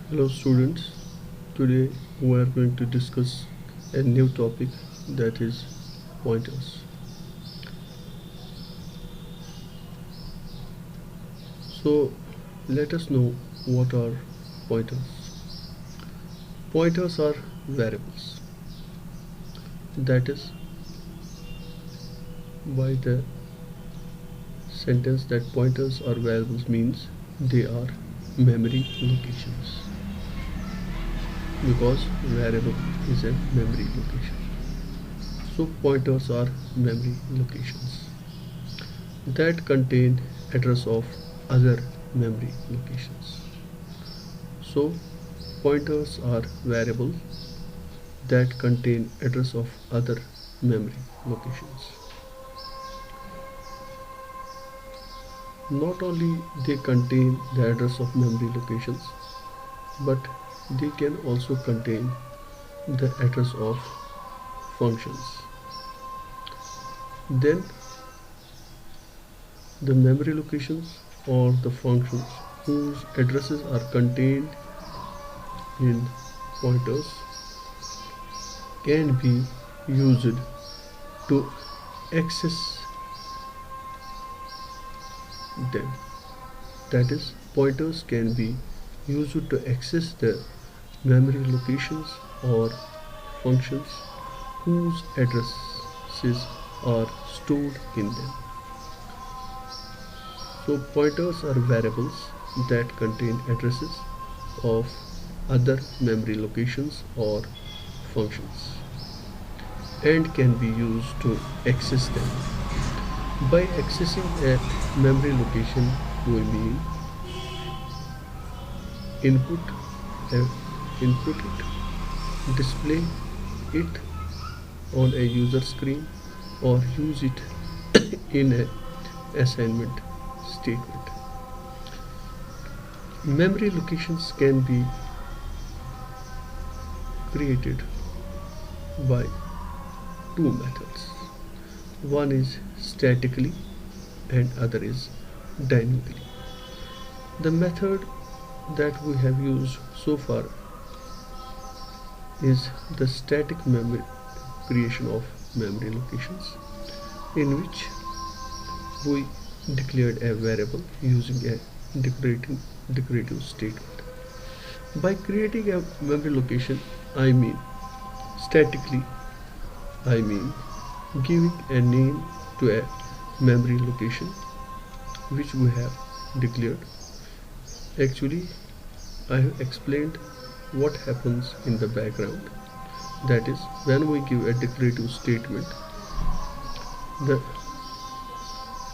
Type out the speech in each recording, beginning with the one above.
Hello students, today we are going to discuss a new topic that is pointers. So let us know what are pointers. Pointers are variables. That is by the sentence that pointers are variables means they are memory locations because variable is a memory location. So pointers are memory locations that contain address of other memory locations. So pointers are variables that contain address of other memory locations. Not only they contain the address of memory locations, but they can also contain the address of functions. Then the memory locations or the functions whose addresses are contained in pointers can be used to access them. That is, pointers can be used to access the memory locations or functions whose addresses are stored in them. So pointers are variables that contain addresses of other memory locations or functions and can be used to access them. By accessing a memory location, we mean input, input it, display it on a user screen, or use it in a assignment statement. Memory locations can be created by two methods. One is statically and other is dynamically. The method that we have used so far is the static memory creation of memory locations, in which we declared a variable using a declarative statement. By creating a memory location, I mean statically, I mean giving a name to a memory location which we have declared. Actually, I have explained what happens in the background. That is, when we give a declarative statement, the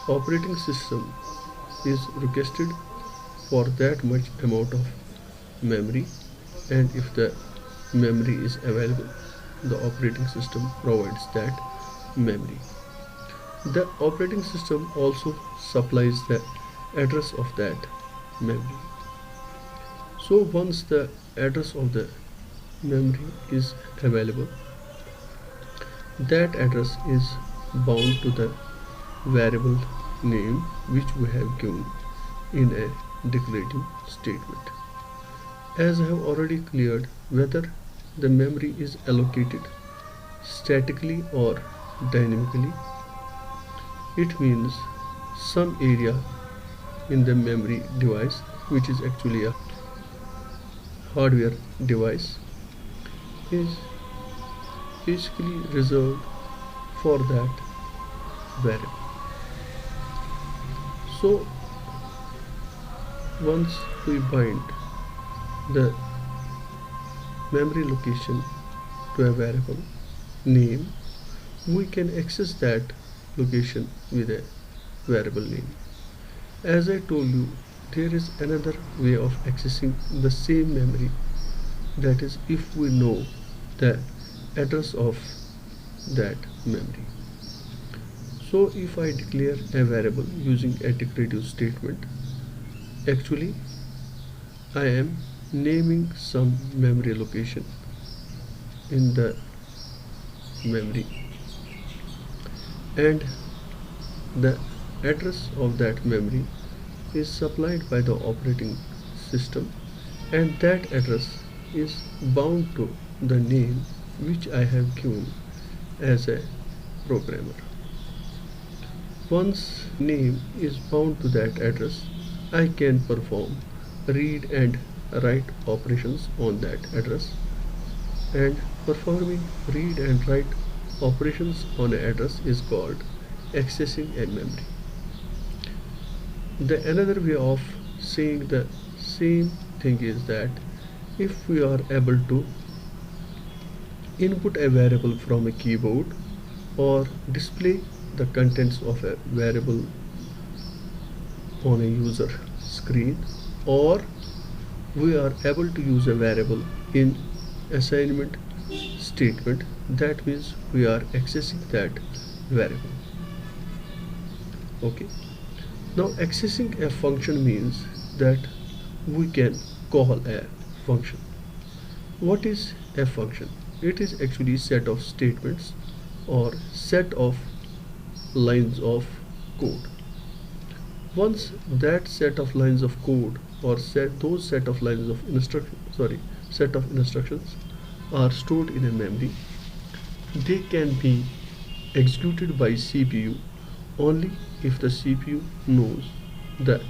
operating system is requested for that much amount of memory, and if the memory is available, the operating system provides that memory. The operating system also supplies the address of that memory. So once the address of the memory is available, that address is bound to the variable name which we have given in a declarative statement. As I have already cleared whether the memory is allocated statically or dynamically, it means some area in the memory device, which is actually a hardware device, is basically reserved for that variable. So once we bind the memory location to a variable name, we can access that location with a variable name. As I told you, there is another way of accessing the same memory, that is, if we know the address of that memory. So if I declare a variable using a declarative statement, actually I am naming some memory location in the memory, and the address of that memory is supplied by the operating system and that address is bound to the name which I have given as a programmer. Once name is bound to that address, I can perform read and write operations on that address, and performing read and write operations on an address is called accessing a memory. The another way of saying the same thing is that if we are able to input a variable from a keyboard or display the contents of a variable on a user screen, or we are able to use a variable in assignment statement, that means we are accessing that variable. Okay, now accessing a function means that we can call a function. What is a function? It is actually set of statements or set of lines of code. Once that set of lines of code or set of lines of set of instructions are stored in a memory, they can be executed by CPU only if the CPU knows the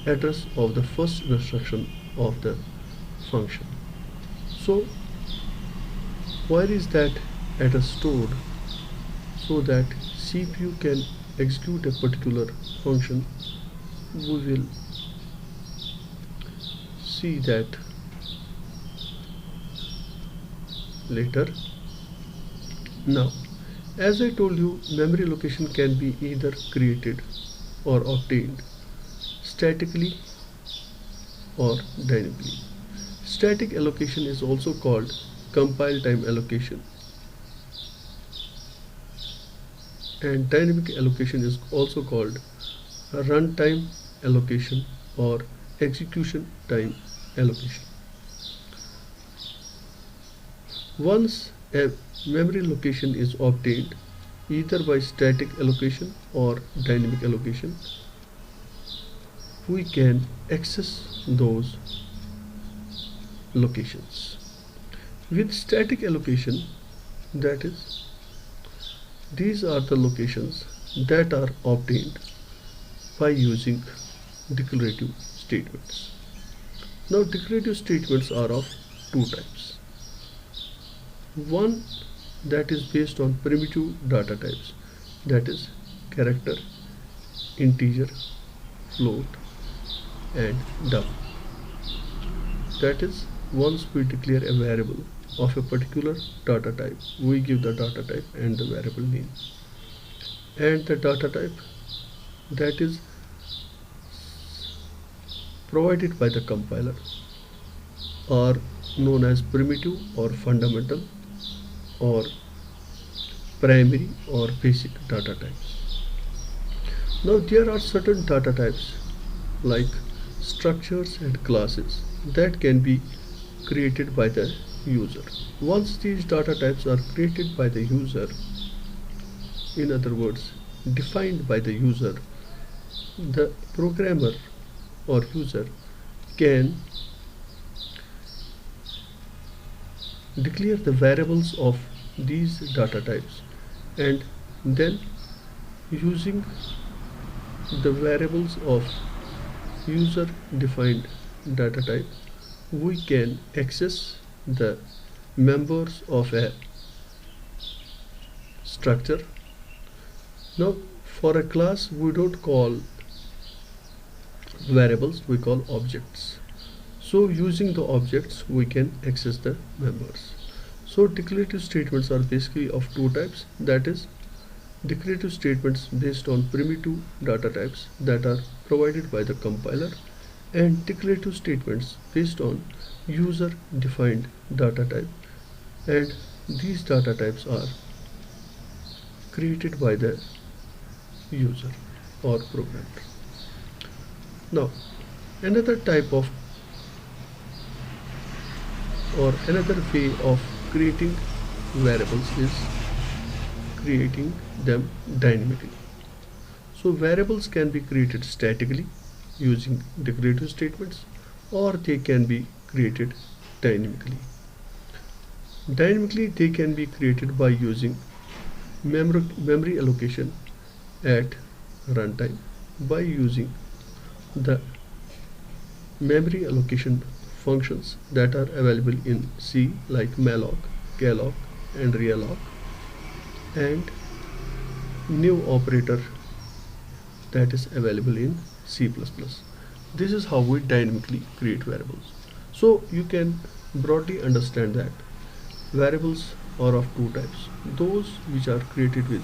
address of the first instruction of the function. So where is that address stored? So that CPU can execute a particular function, we will see that later. Now, as I told you, memory location can be either created or obtained statically or dynamically. Static allocation is also called compile time allocation, and dynamic allocation is also called runtime allocation or execution time allocation. Once a memory location is obtained either by static allocation or dynamic allocation, we can access those locations. With static allocation, that is, these are the locations that are obtained by using declarative statements. Now, declarative statements are of two types. One that is based on primitive data types, that is character, integer, float, and dump. That is, once we declare a variable of a particular data type, we give the data type and the variable name. And the data type that is provided by the compiler are known as primitive or fundamental or primary or basic data types. Now there are certain data types like structures and classes that can be created by the user. Once these data types are created by the user, in other words defined by the user, the programmer or user can declare the variables of these data types, and then using the variables of user defined data type, we can access the members of a structure. Now for a class we don't call variables, we call objects. So using the objects we can access the members. So declarative statements are basically of two types, that is declarative statements based on primitive data types that are provided by the compiler, and declarative statements based on user defined data type, and these data types are created by the user or programmer. Now another type of or another way of creating variables is creating them dynamically. So variables can be created statically using declarative statements, or they can be created dynamically. Dynamically, they can be created by using memory allocation at runtime by using the memory allocation functions that are available in C like malloc, calloc and realloc, and new operator that is available in C++. This is how we dynamically create variables. So you can broadly understand that variables are of two types: those which are created with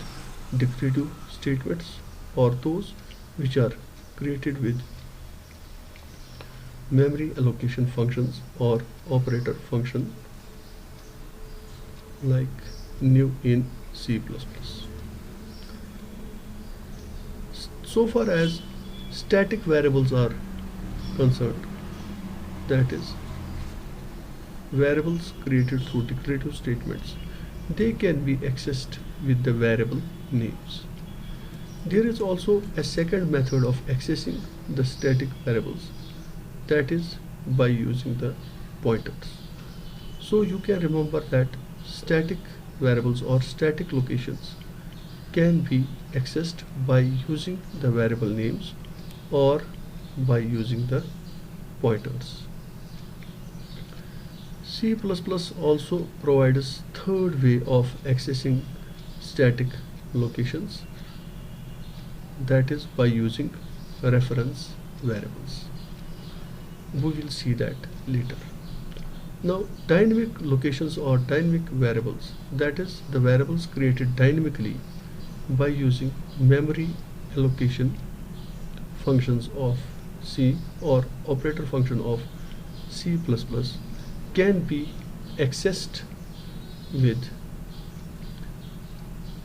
declarative statements or those which are created with memory allocation functions or operator function like new in C++. So far as static variables are concerned, that is variables created through declarative statements, they can be accessed with the variable names. There is also a second method of accessing the static variables, that is by using the pointers. So you can remember that static variables or static locations can be accessed by using the variable names or by using the pointers. C++ also provides third way of accessing static locations, that is by using reference variables. We will see that later. Now, dynamic locations or dynamic variables, that is the variables created dynamically by using memory allocation functions of C or operator function of C++, can be accessed with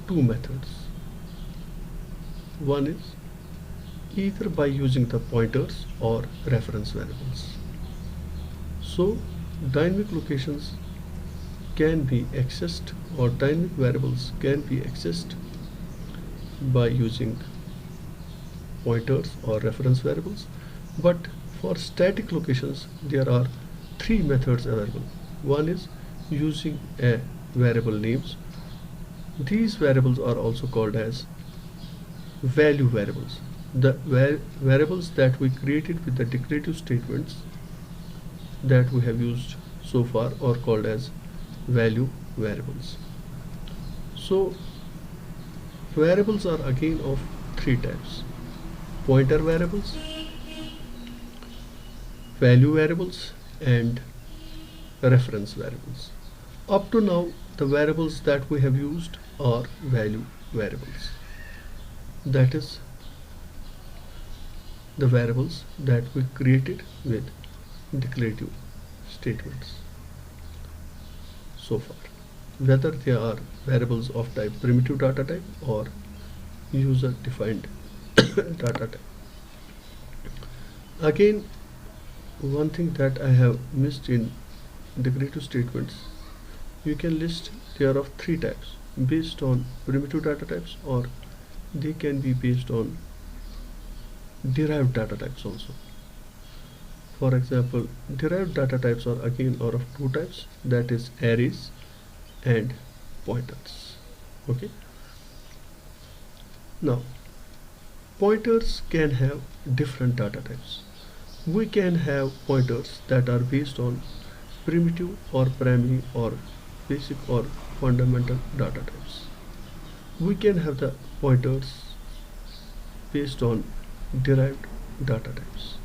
two methods. One is either by using the pointers or reference variables. So dynamic locations can be accessed or dynamic variables can be accessed by using pointers or reference variables, but for static locations there are three methods available. One is using a variable names. These variables are also called as value variables. The variables that we created with the declarative statements that we have used so far are called as value variables. So variables are again of three types: pointer variables, value variables and reference variables. Up to now the variables that we have used are value variables, that is the variables that we created with declarative statements so far, whether they are variables of type primitive data type or user defined data type. Again, one thing that I have missed in declarative statements, you can list they are of three types based on primitive data types, or they can be based on derived data types also. For example, derived data types are again are of two types, that is arrays and pointers. Okay. Now, pointers can have different data types. We can have pointers that are based on primitive or primary or basic or fundamental data types. We can have the pointers based on derived data types.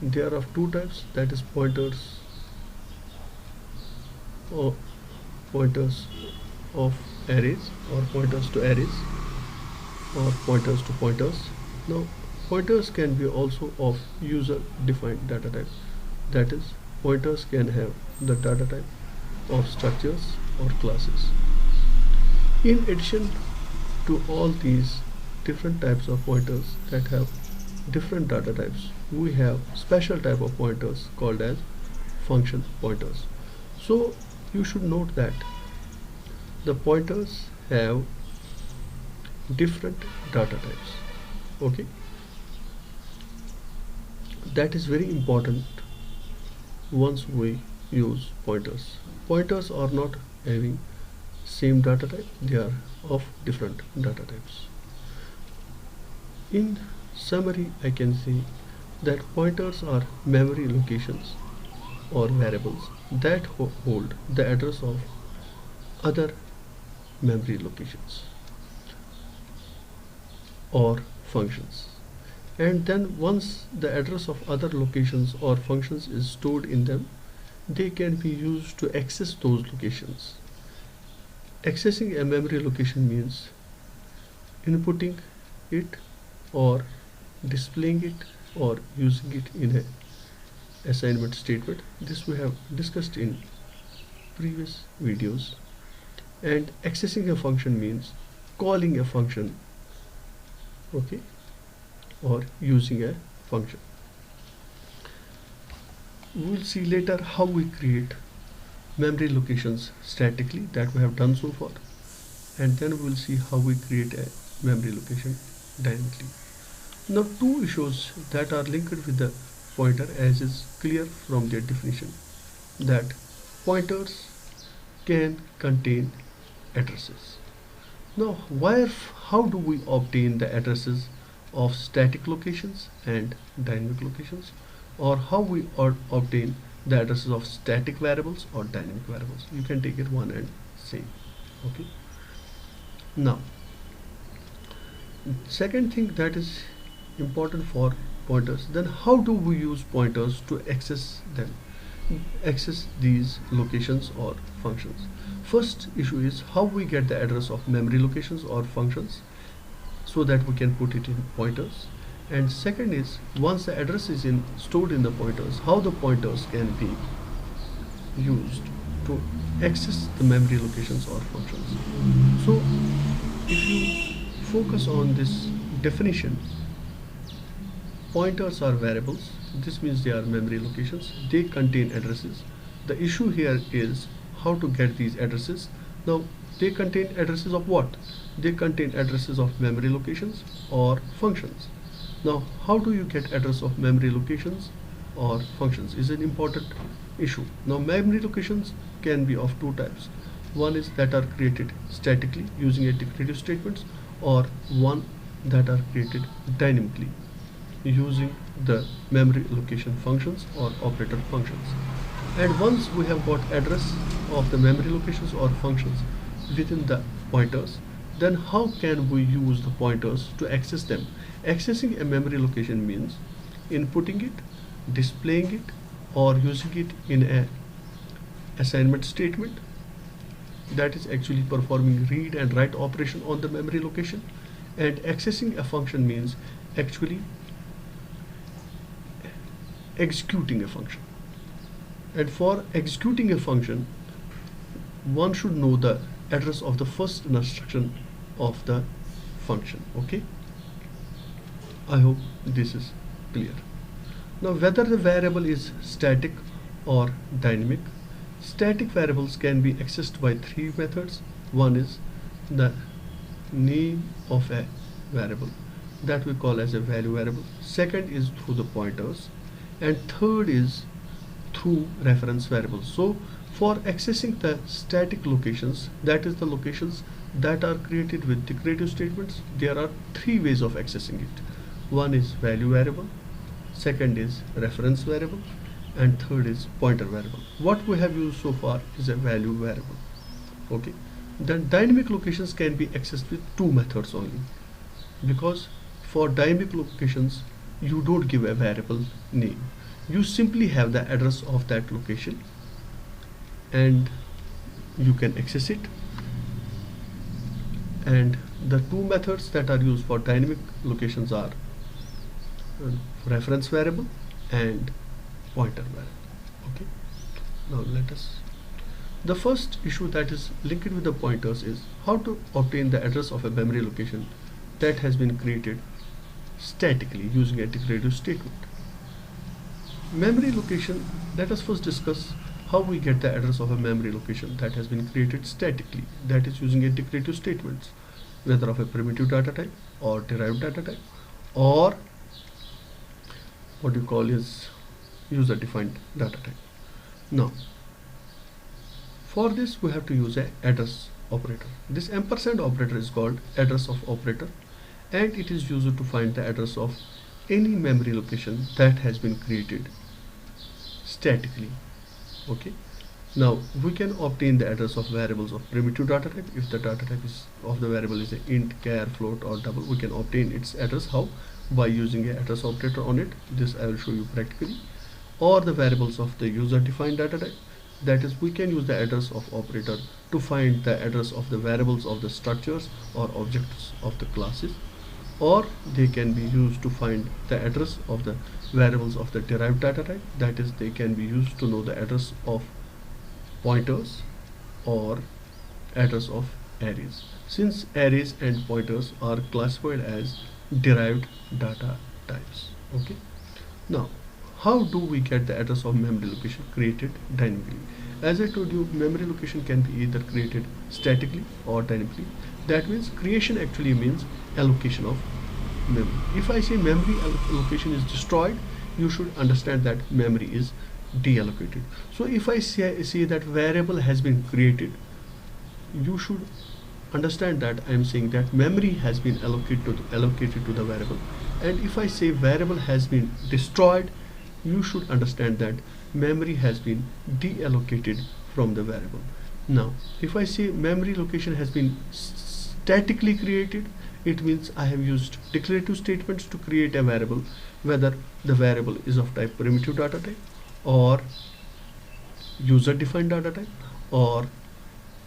They are of two types, that is pointers or pointers of arrays or pointers to arrays or pointers to pointers. Now pointers can be also of user defined data type, that is pointers can have the data type of structures or classes. In addition to all these different types of pointers that have different data types, we have special type of pointers called as function pointers. So you should note that the pointers have different data types. Okay, that is very important once we use pointers. Pointers are not having same data type, they are of different data types. In summary, I can say that pointers are memory locations or variables that hold the address of other memory locations or functions. And then once the address of other locations or functions is stored in them, they can be used to access those locations. Accessing a memory location means inputting it or displaying it or using it in a assignment statement. This we have discussed in previous videos. And accessing a function means calling a function, okay, or using a function. We will see later how we create memory locations statically, that we have done so far, and then we will see how we create a memory location dynamically. Now, two issues that are linked with the pointer, as is clear from their definition, that pointers can contain addresses. Now, how do we obtain the addresses of static locations and dynamic locations, or how we obtain the addresses of static variables or dynamic variables? You can take it one and same. Okay. Now, second thing that is important for pointers, then how do we use pointers to access these locations or functions? First issue is how we get the address of memory locations or functions so that we can put it in pointers. And second is, once the address is stored in the pointers, how the pointers can be used to access the memory locations or functions. So if you focus on this definition, pointers are variables. This means they are memory locations. They contain addresses. The issue here is how to get these addresses. Now, they contain addresses of what? They contain addresses of memory locations or functions. Now, how do you get address of memory locations or functions is an important issue. Now, memory locations can be of two types. One is that are created statically using a declarative statements, or one that are created dynamically using the memory location functions or operator functions. And once we have got address of the memory locations or functions within the pointers, then how can we use the pointers to access them? Accessing a memory location means inputting it, displaying it, or using it in a assignment statement, that is actually performing read and write operation on the memory location. And accessing a function means actually executing a function. And for executing a function, one should know the address of the first instruction of the function. Okay, I hope this is clear. Now, whether the variable is static or dynamic, static variables can be accessed by three methods. One is the name of a variable, that we call as a value variable. Second is through the pointers, and third is through reference variables. So for accessing the static locations, that is the locations that are created with declarative statements, there are three ways of accessing it. One is value variable, second is reference variable, and third is pointer variable. What we have used so far is a value variable. Okay, then dynamic locations can be accessed with two methods only, because for dynamic locations you don't give a variable name, you simply have the address of that location and you can access it. And the two methods that are used for dynamic locations are reference variable and pointer variable. Okay, now the first issue that is linked with the pointers is how to obtain the address of a memory location that has been created statically using a declarative statement. Memory location, let us first discuss how we get the address of a memory location that has been created statically, that is using a declarative statements, whether of a primitive data type or derived data type, or what you call is user defined data type. Now for this we have to use a address operator. This ampersand operator is called address of operator, and it is used to find the address of any memory location that has been created statically. Okay. Now we can obtain the address of variables of primitive data type. If the data type is of the variable is a int, char, float or double, we can obtain its address. How? By using a address operator on it. This I will show you practically. Or the variables of the user defined data type. That is, we can use the address of operator to find the address of the variables of the structures or objects of the classes, or they can be used to find the address of the variables of the derived data type. That is, they can be used to know the address of pointers or address of arrays, since arrays and pointers are classified as derived data types. Okay. Now how do we get the address of memory location created dynamically? As I told you, memory location can be either created statically or dynamically. That means creation actually means allocation of memory. If I say memory allocation is destroyed, you should understand that memory is deallocated. So if I say that variable has been created, you should understand that I am saying that memory has been allocated to the variable. And if I say variable has been destroyed, you should understand that memory has been deallocated from the variable. Now if I say memory location has been statically created, it means I have used declarative statements to create a variable, whether the variable is of type primitive data type or user defined data type or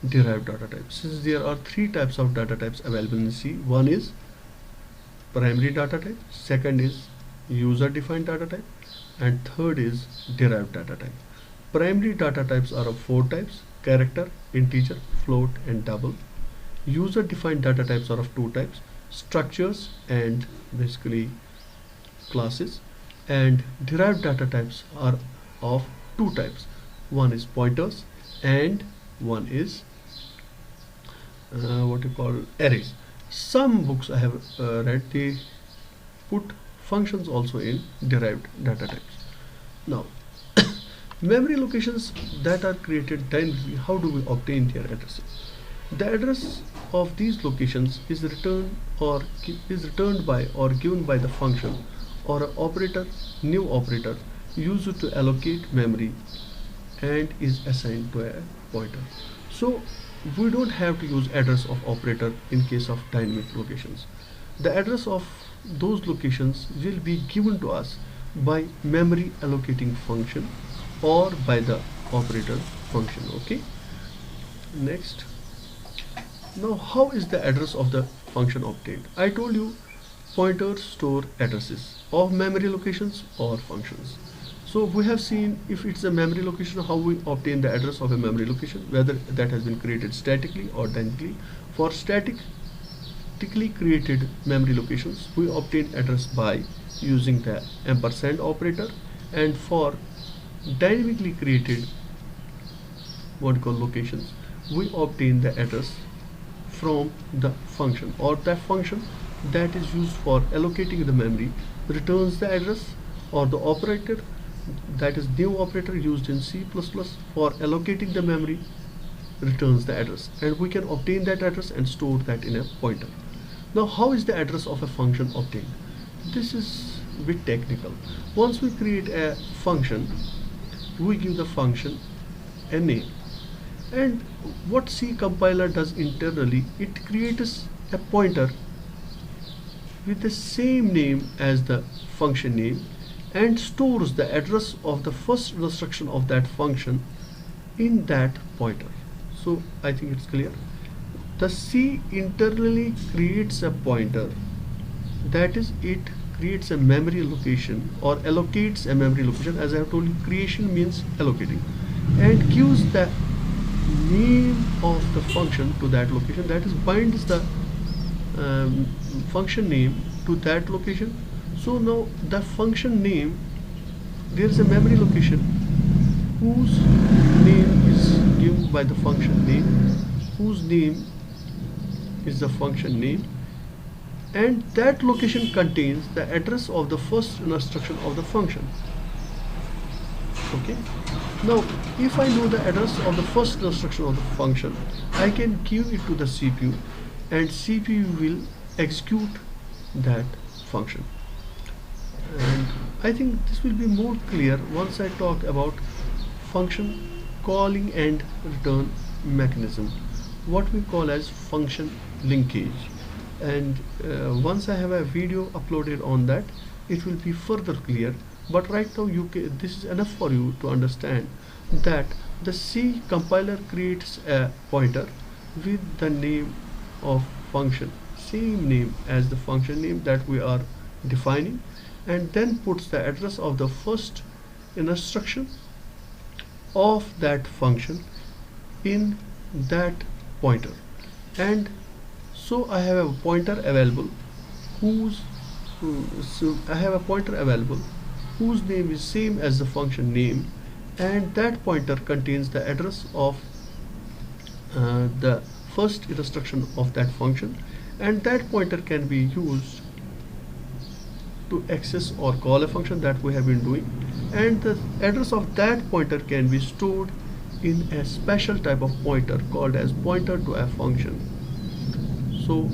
derived data type. Since there are three types of data types available in C, one is primary data type, second is user defined data type, and third is derived data type. Primary data types are of four types: character, integer, float and double. User defined data types are of two types: structures and basically classes. And derived data types are of two types: one is pointers and one is what you call arrays. Some books I have read, they put functions also in derived data types. Now memory locations that are created dynamically, how do we obtain their addresses? The address of these locations is returned by or given by the function or an operator, new operator, used to allocate memory and is assigned to a pointer. So we don't have to use address of operator in case of dynamic locations. The address of those locations will be given to us by memory allocating function or by the operator function. Okay. Next, now how is the address of the function obtained? I told you pointers store addresses of memory locations or functions. So we have seen if it's a memory location, how we obtain the address of a memory location, whether that has been created statically or dynamically. For statically created memory locations, we obtain address by using the ampersand operator, and for dynamically created what we call locations, we obtain the address from the function, or that function that is used for allocating the memory returns the address, or the operator, that is new operator used in C++ for allocating the memory, returns the address, and we can obtain that address and store that in a pointer. Now how is the address of a function obtained? This is a bit technical. Once we create a function, we give the function a name, and what C compiler does internally, it creates a pointer with the same name as the function name and stores the address of the first instruction of that function in that pointer. So I think it's clear. The C internally creates a pointer, that is, it creates a memory location or allocates a memory location. As I have told you, creation means allocating, and gives the name of the function to that location, that is, binds the function name to that location. So now the function name, there is a memory location whose name is given by the function name, whose name is the function name, and that location contains the address of the first instruction of the function. Okay. Now, if I know the address of the first instruction of the function, I can give it to the CPU, and CPU will execute that function. And I think this will be more clear once I talk about function calling and return mechanism, what we call as function linkage. And once I have a video uploaded on that, it will be further clear. But right now this is enough for you to understand that the C compiler creates a pointer with the name of function, same name as the function name that we are defining, and then puts the address of the first instruction of that function in that pointer. And so I have a pointer available whose name is same as the function name, and that pointer contains the address of the first instruction of that function, and that pointer can be used to access or call a function that we have been doing, and the address of that pointer can be stored in a special type of pointer called as pointer to a function, so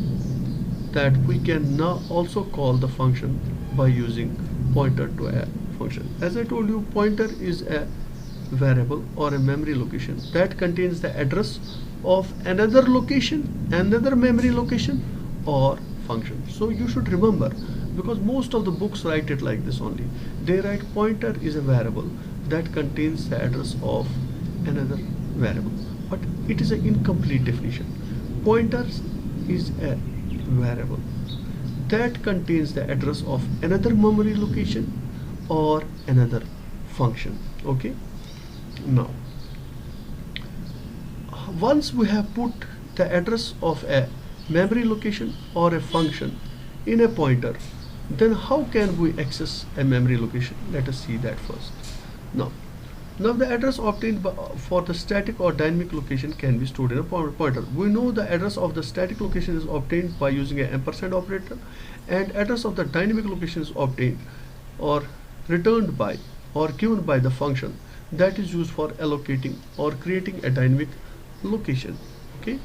that we can now also call the function by using pointer to a function. As I told you, pointer is a variable or a memory location that contains the address of another location, another memory location or function. So you should remember, because most of the books write it like this only. They write pointer is a variable that contains the address of another variable, but it is an incomplete definition. Pointer is a variable that contains the address of another memory location or another function. Okay. Now, once we have put the address of a memory location or a function in a pointer, then how can we access a memory location? Let us see that first. Now the address obtained for the static or dynamic location can be stored in a pointer. We know the address of the static location is obtained by using an ampersand operator, and address of the dynamic location is obtained or returned by or given by the function that is used for allocating or creating a dynamic location. Okay,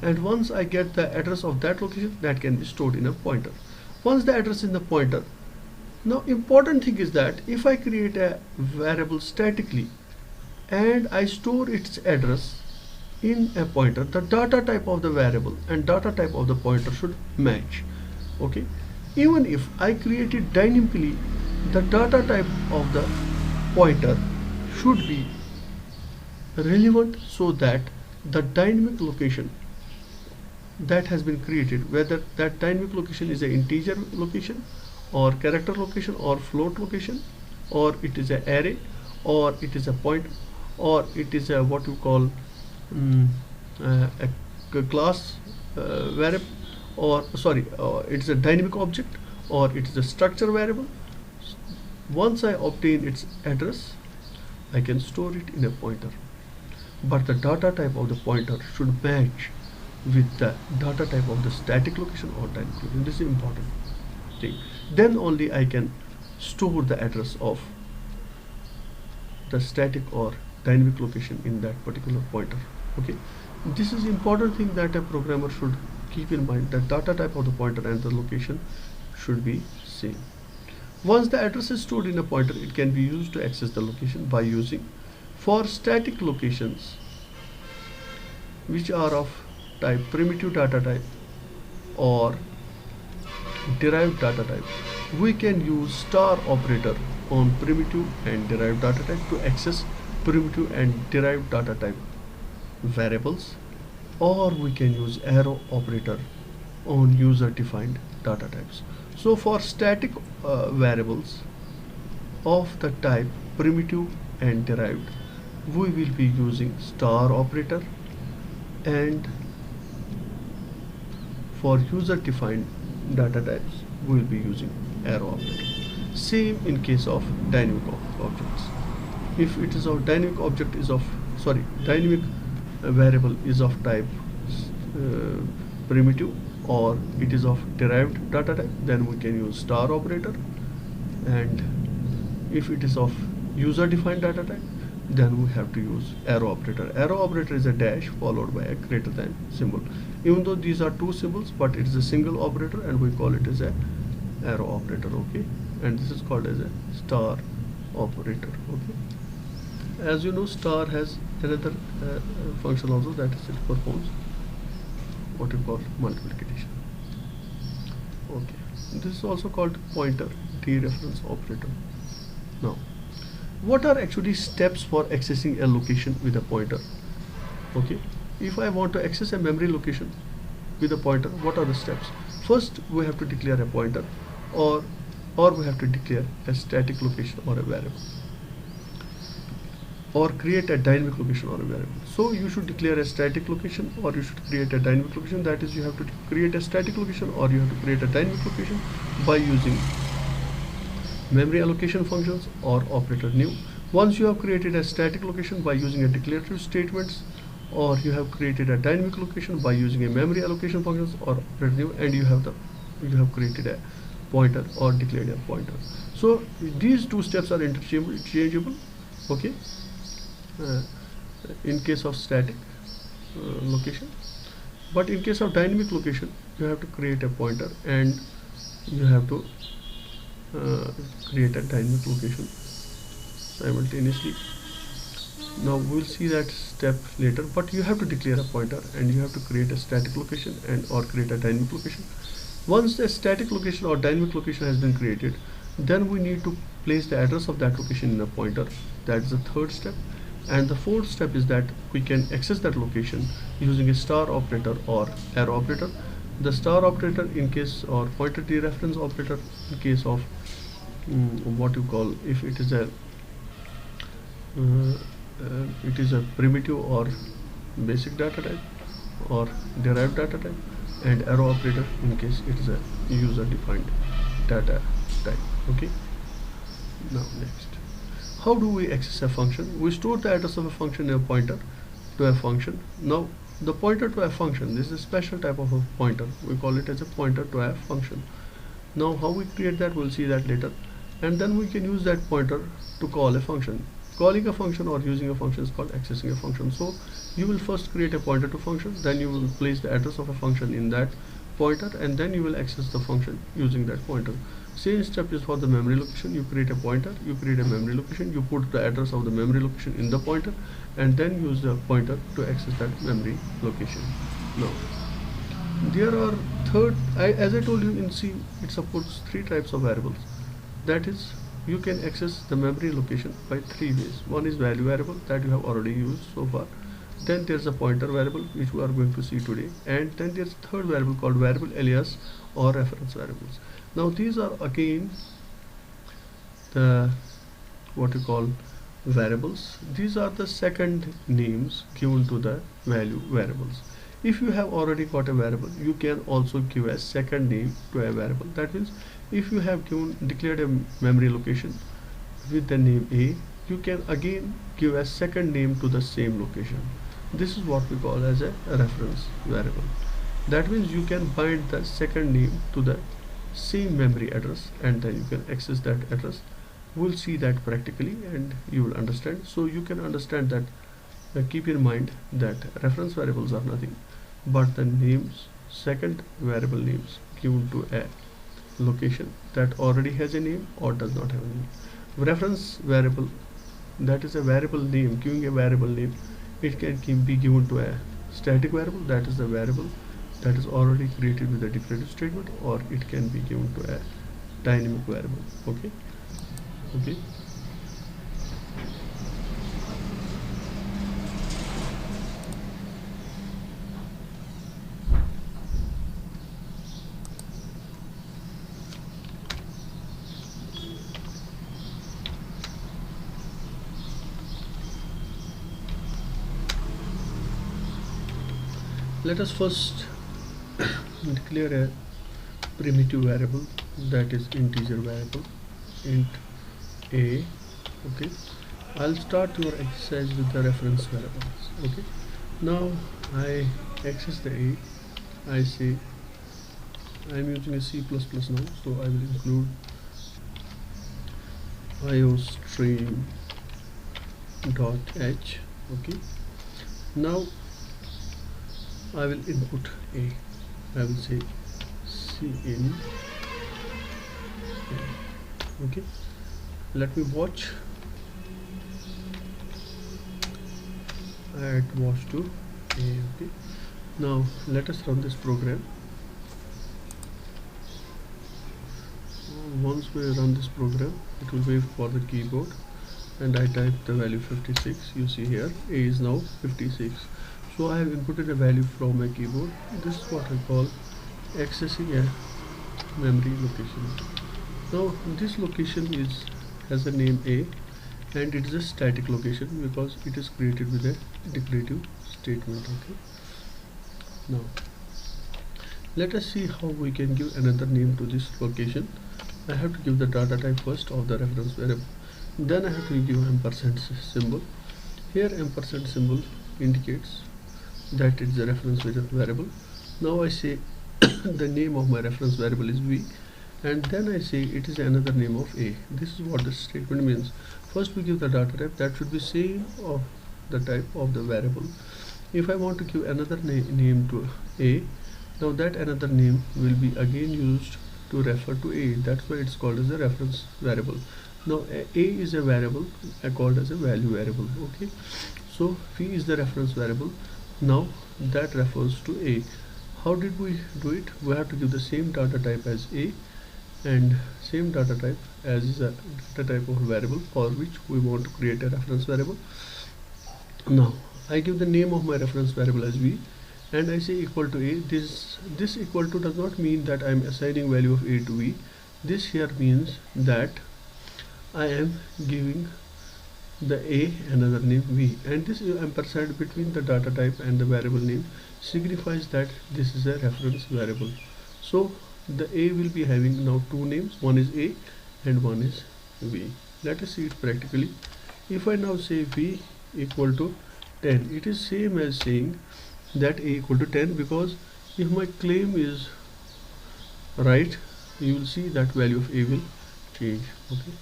and once I get the address of that location, that can be stored in a pointer. Once the address in the pointer, now important thing is that if I create a variable statically and I store its address in a pointer, the data type of the variable and data type of the pointer should match. Okay, even if I create it dynamically, the data type of the pointer should be relevant, so that the dynamic location that has been created, whether that dynamic location is an integer location or character location or float location, or it is an array, or it is a point, or it is a what you call a class variable, or sorry, it's a dynamic object, or it is a structure variable. Once I obtain its address, I can store it in a pointer, but the data type of the pointer should match with the data type of the static location or dynamic location. This is important thing. Then only I can store the address of the static or dynamic location in that particular pointer. Okay, this is important thing that a programmer should keep in mind, that data type of the pointer and the location should be same. Once the address is stored in a pointer, it can be used to access the location by using, for static locations which are of type primitive data type or derived data type, we can use star operator on primitive and derived data type to access primitive and derived data type variables, or we can use arrow operator on user defined data types. So for static variables of the type primitive and derived, we will be using star operator, and for user defined data types we will be using arrow operator. Same in case of dynamic objects. If it is of dynamic object is of dynamic variable is of type primitive, or it is of derived data type, then we can use star operator, and if it is of user defined data type, then we have to use arrow operator. Arrow operator is a dash followed by a greater than symbol. Even though these are two symbols, but it is a single operator and we call it as a arrow operator. Okay, and this is called as a star operator. Okay, as you know, star has another function also, that is it performs what you call multiplication. Okay, this is also called pointer dereference operator. Now, what are actually steps for accessing a location with a pointer? Okay, if I want to access a memory location with a pointer, what are the steps? First, we have to declare a pointer, or we have to declare a static location or a variable, or create a dynamic location or a variable. So you should declare a static location or you should create a dynamic location. That is, you have to create a static location or you have to create a dynamic location by using memory allocation functions or operator new. Once you have created a static location by using a declarative statements, or you have created a dynamic location by using a memory allocation functions or operator new, and you have created a pointer or declared a pointer. So these two steps are interchangeable. Okay, in case of static location, but in case of dynamic location, you have to create a pointer and you have to create a dynamic location simultaneously. Now we'll see that step later, but you have to declare a pointer and you have to create a static location and or create a dynamic location. Once the static location or dynamic location has been created, then we need to place the address of that location in a pointer. That is the third step. And the fourth step is that we can access that location using a star operator or arrow operator. The star operator in case, or pointer dereference operator in case of what you call, if it is a primitive or basic data type or derived data type, and arrow operator in case it is a user defined data type. Okay, now next, how do we access a function? We store the address of a function in a pointer to a function. Now the pointer to a function, this is a special type of a pointer, we call it as a pointer to a function. Now how we create that, we'll see that later. And then we can use that pointer to call a function. Calling a function or using a function is called accessing a function. So you will first create a pointer to function, then you will place the address of a function in that pointer, and then you will access the function using that pointer. Same step is for the memory location. You create a pointer, you create a memory location, you put the address of the memory location in the pointer, and then use the pointer to access that memory location. Now there are as I told you, in C it supports three types of variables. That is, you can access the memory location by three ways. One is value variable that you have already used so far. Then there's a pointer variable which we are going to see today, and then there's a third variable called variable alias or reference variables. Now these are again the what you call variables. These are the second names given to the value variables. If you have already got a variable, you can also give a second name to a variable. That means if you have declared a memory location with the name A, you can again give a second name to the same location. This is what we call as a reference variable. That means you can bind the second name to the same memory address, and then you can access that address. We'll see that practically and you will understand. So you can understand that, keep in mind that reference variables are nothing but the names, second variable names given to a location that already has a name or does not have a name. Reference variable, that is a variable name, giving a variable name. It can be given to a static variable, that is the variable that is already created with a declarative statement, or it can be given to a dynamic variable. Okay. Let us first declare a primitive variable, that is integer variable, int a. Okay, I'll start your exercise with the reference variables. Okay, now I access the a. I say I'm using a C++ now, so I will include IOStream dot h. Okay, now I will input a. I will say cin a. Okay, let me watch. Add watch to a. Okay, now let us run this program. Once we run this program, it will wait for the keyboard, and I type the value 56. You see here a is now 56. So I have inputted a value from my keyboard. This is what I call accessing a memory location. Now this location has a name a, and it is a static location because it is created with a declarative statement. Okay, now let us see how we can give another name to this location. I have to give the data type first of the reference variable, then I have to give ampersand symbol. Here ampersand symbol indicates that it is a reference variable. Now I say the name of my reference variable is v, and then I say it is another name of a. This is what the statement means. First we give the data type, that should be same of the type of the variable. If I want to give another name to a, now that another name will be again used to refer to a. That's why it's called as a reference variable. Now a is a variable called as a value variable. Okay, so v is the reference variable. Now that refers to a. How did we do it? We have to give the same data type as a and same data type as is a data type of variable for which we want to create a reference variable. Now I give the name of my reference variable as v, and I say equal to a. This equal to does not mean that I am assigning value of a to v. This here means that I am giving the a another name v, and this ampersand between the data type and the variable name signifies that this is a reference variable. So the a will be having now two names, one is a and one is v. Let us see it practically. If I now say v equal to 10, it is same as saying that a equal to 10, because if my claim is right, you will see that value of a will change. Okay,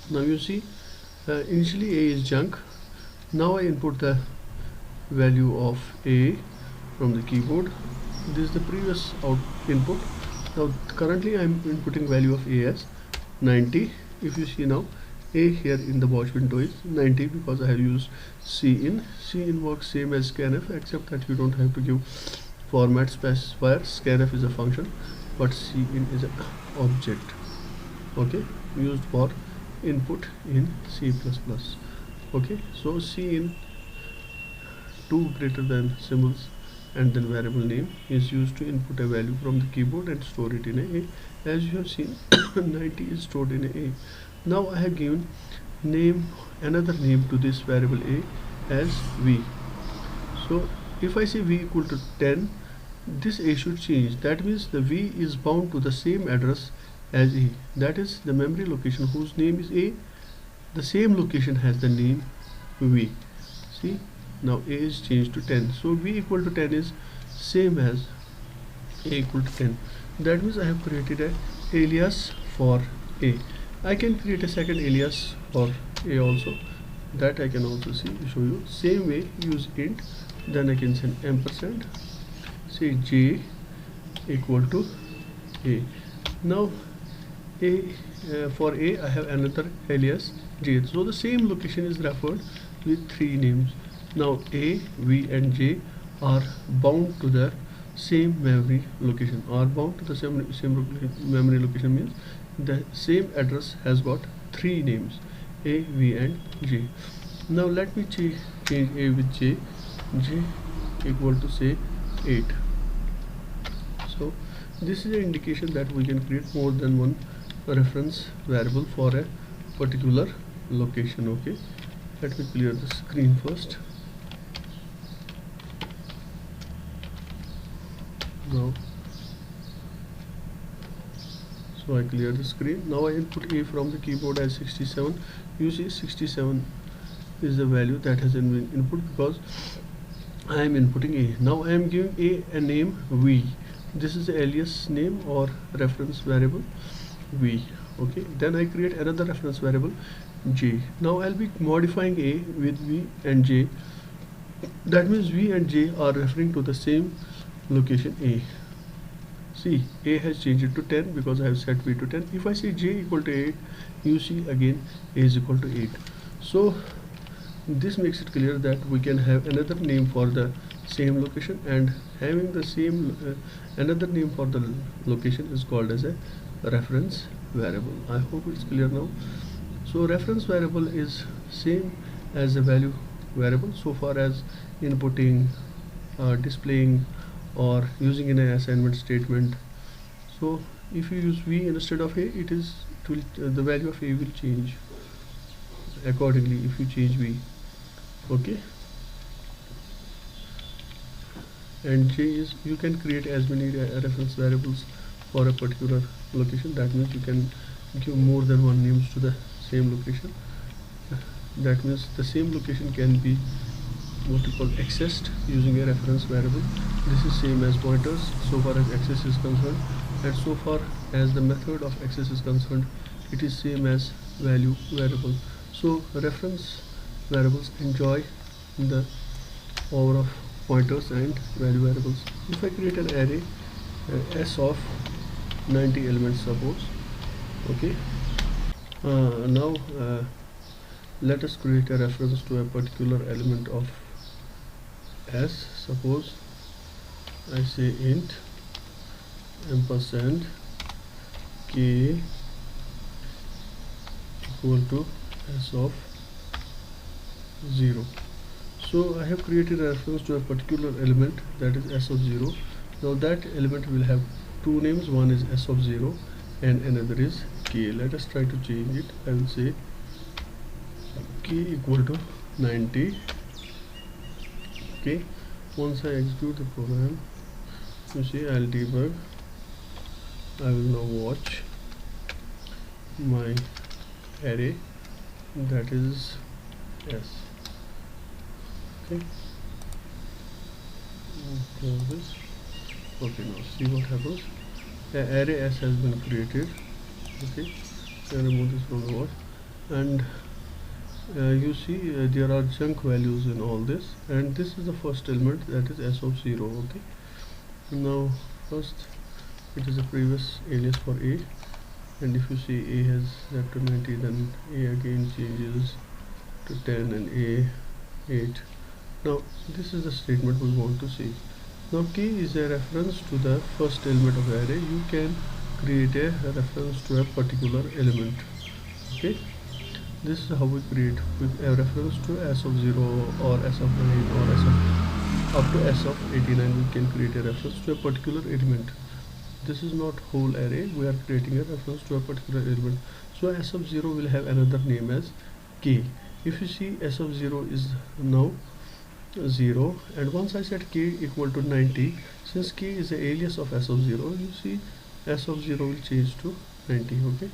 now you see initially a is junk. Now I input the value of a from the keyboard. This is the previous input. Now currently I am inputting value of a as 90. If you see now, a here in the watch window is 90 because I have used cin. Cin works same as scanf, except that you don't have to give format specifier. Scanf is a function, but cin is an object. Okay, used for input in C++. Okay, so cin, two greater than symbols and then variable name is used to input a value from the keyboard and store it in a. As you have seen, 90 is stored in a. Now I have given another name to this variable a as v. So if I say v equal to 10, this a should change. That means the v is bound to the same address as a. That is the memory location whose name is a. The same location has the name v. See, now a is changed to 10. So v equal to 10 is same as a equal to 10. That means I have created a alias for a. I can create a second alias for a also. That I can also show you. Same way, use int, then I can send ampersand, say j equal to a. Now for a I have another alias j. So the same location is referred with three names. Now a, v and j are bound to the same memory location. Are bound to the same memory location means the same address has got three names, a, v and j. Now let me change a with j equal to say 8. So this is an indication that we can create more than one reference variable for a particular location. Okay, let me clear the screen first. Now so I clear the screen. Now I input a from the keyboard as 67. You see 67 is the value that has been input because I am inputting a. Now I am giving a name v. This is the alias name or reference variable v. Okay, then I create another reference variable. j. Now I'll be modifying a with v and j. That means v and j are referring to the same location a. See, a has changed to 10 because I have set v to 10. If I say j equal to 8, you see again a is equal to 8. So this makes it clear that we can have another name for the same location, and having the same another name for the location is called as a reference variable. I hope it's clear now. So reference variable is same as a value variable so far as inputting, displaying, or using in an assignment statement. So if you use v instead of a, the value of a will change accordingly if you change v. Okay, and j is, you can create as many reference variables for a particular location. That means you can give more than one names to the same location. That means the same location can be what you call accessed using a reference variable. This is same as pointers so far as access is concerned, and so far as the method of access is concerned, it is same as value variable. So reference variables enjoy the power of pointers and value variables. If I create an array s of 90 elements, suppose, okay, now let us create a reference to a particular element of s. Suppose I say int ampersand k equal to s of 0. So I have created a reference to a particular element, that is s of 0. Now that element will have two names, one is s of 0 and another is k. Let us try to change it. I will say k equal to 90. Okay, once I execute the program, you see I'll debug. I will now watch my array, that is s. Okay, close this. Okay, now see what happens. The array s has been created. Okay, I remove this from the word, and you see there are chunk values in all this, and this is the first element, that is s of 0. Okay, now first it is a previous alias for a, and if you see a has set to 90, then a again changes to 10 and a 8. Now this is the statement we want to see. Now k is a reference to the first element of the array. You can create a reference to a particular element. Okay, this is how we create with a reference to s of 0 or s of 9 or s of up to s of 89. We can create a reference to a particular element. This is not whole array, we are creating a reference to a particular element. So s of 0 will have another name as k. If you see, s of 0 is now 0, and once I set k equal to 90, since k is the alias of s of 0, you see s of 0 will change to 90. Okay,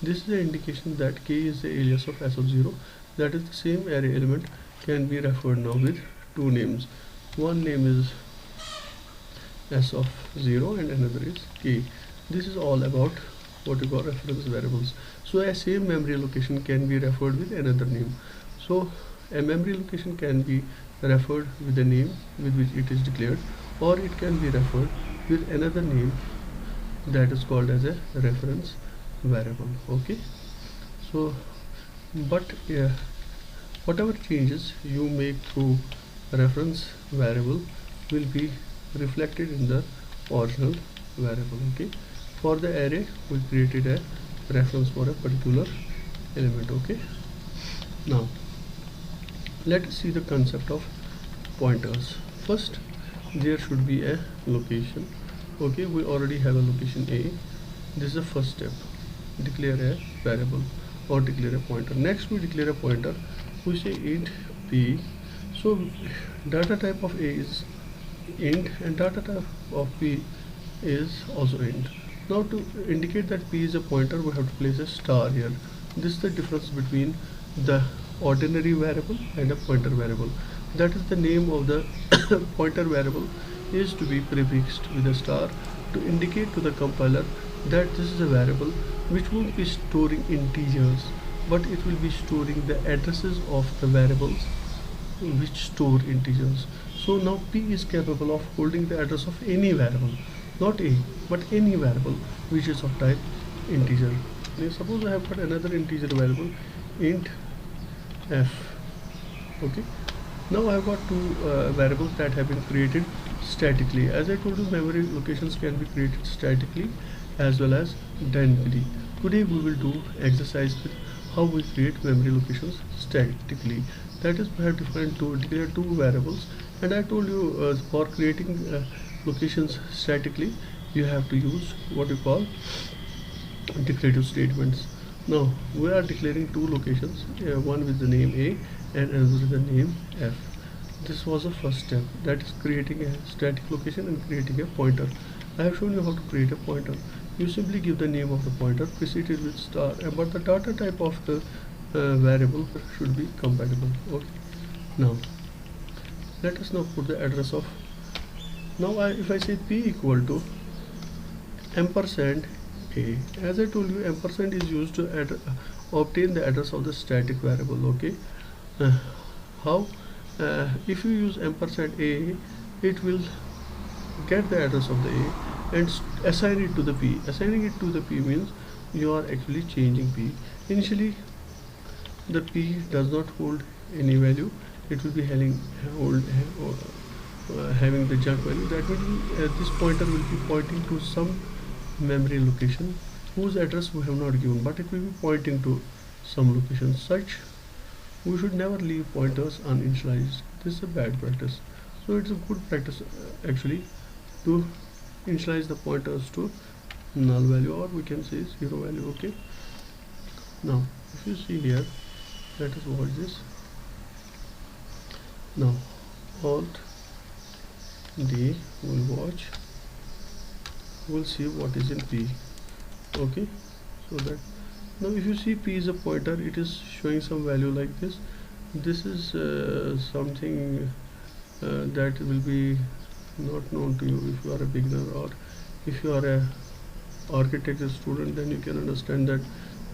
this is the indication that k is the alias of s of 0. That is, the same array element can be referred now with two names. One name is s of 0 and another is k. This is all about what you call reference variables. So a same memory location can be referred with another name. So a memory location can be referred with the name with which it is declared, or it can be referred with another name that is called as a reference variable. Okay, so but whatever changes you make through reference variable will be reflected in the original variable. Okay, for the array we created a reference for a particular element. Okay, now let us see the concept of pointers. First, there should be a location. Okay, we already have a location a. This is the first step. Declare a variable or declare a pointer. Next, we declare a pointer. We say int p. So data type of a is int and data type of p is also int. Now to indicate that p is a pointer, we have to place a star here. This is the difference between the ordinary variable and a pointer variable. That is, the name of the pointer variable is to be prefixed with a star to indicate to the compiler that this is a variable which will be storing integers. but it will be storing the addresses of the variables which store integers. So now P is capable of holding the address of any variable, not A, but any variable which is of type integer. Now suppose I have got another integer variable int f. Okay, now I have got two variables that have been created statically. As I told you, memory locations can be created statically as well as dynamically. Today we will do exercise with how we create memory locations statically. That is, we have defined declare two variables, and I told you for creating locations statically you have to use what you call declarative statements. Now we are declaring two locations, one with the name A and another with the name F. This was the first step, that is creating a static location and creating a pointer. I have shown you how to create a pointer. You simply give the name of the pointer preceded with star, but the data type of the variable should be compatible. Okay. Now let us now put the address of, now if I say P equal to ampersand A, as I told you, ampersand is used to obtain the address of the static variable. Okay. How? If you use ampersand A, it will get the address of the A and assign it to the P. Assigning it to the P means you are actually changing P. Initially the P does not hold any value, it will be having the junk value. That means this pointer will be pointing to some memory location whose address we have not given, but it will be pointing to some location. Such we should never leave pointers uninitialized. This is a bad practice. So it's a good practice actually to initialize the pointers to null value, or we can say zero value. Okay. Now if you see here, let us watch this. Now Alt D will watch, we'll see what is in P. Okay, so that now if you see P is a pointer, it is showing some value like this. This is something that will be not known to you if you are a beginner, or if you are a architecture student, then you can understand that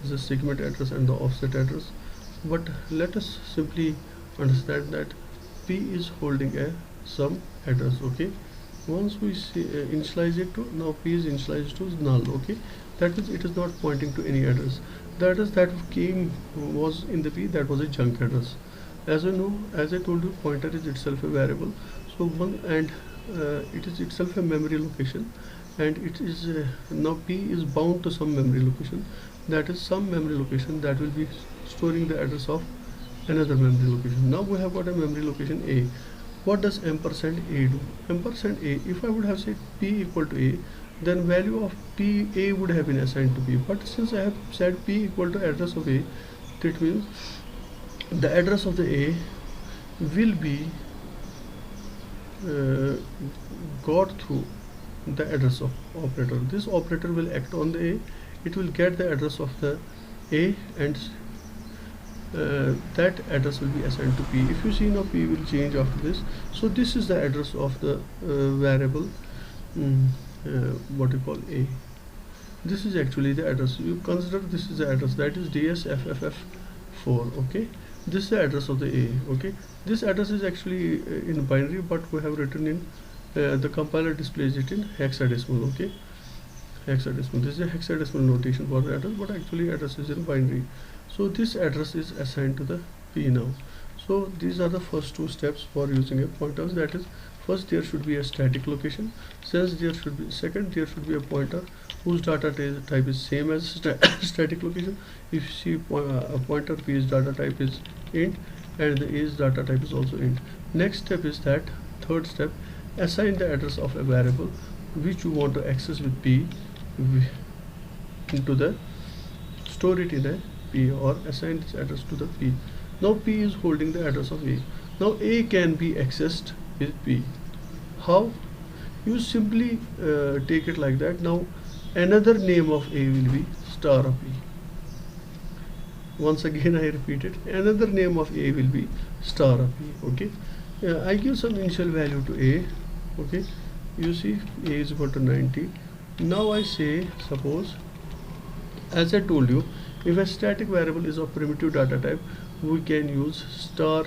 this is segment address and the offset address. But let us simply understand that P is holding a some address. Okay, once we see, initialize it to, now P is initialized to null. Okay, that means it is not pointing to any address. The address that was in the P, that was a junk address. As you know, as I told you, pointer is itself a variable. So one, and it is itself a memory location, and it is now P is bound to some memory location. That is some memory location that will be storing the address of another memory location. Now we have got a memory location A. What does ampersand A do? Ampersand A, if I would have said P equal to A, then value of P A would have been assigned to P. But since I have said P equal to address of A, that means the address of the A will be got through the address of operator. This operator will act on the A, it will get the address of the A, and that address will be assigned to P. If you see now, P will change after this. So this is the address of the variable what you call A. This is actually the address. You consider this is the address, that is DSFFF4. Okay, this is the address of the A. Okay, this address is actually in binary, but we have written in the compiler displays it in hexadecimal. Okay, hexadecimal. This is a hexadecimal notation for the address, but actually address is in binary. So this address is assigned to the P now. So these are the first two steps for using a pointer. That is, first there should be a static location. Since there should be, second there should be a pointer whose data type is same as static location. If you see a pointer, P's data type is int and the A's data type is also int. Next step is that third step, assign the address of a variable which you want to access with P into the, store it in a P, or assign this address to the P. Now P is holding the address of A. Now A can be accessed with P. How? You simply take it like that. Now another name of A will be star of P. Once again I repeat it, another name of A will be star of P. Okay, I give some initial value to A. Okay, you see A is equal to 90. Now I say, suppose, as I told you, If a static variable is of primitive data type, we can use star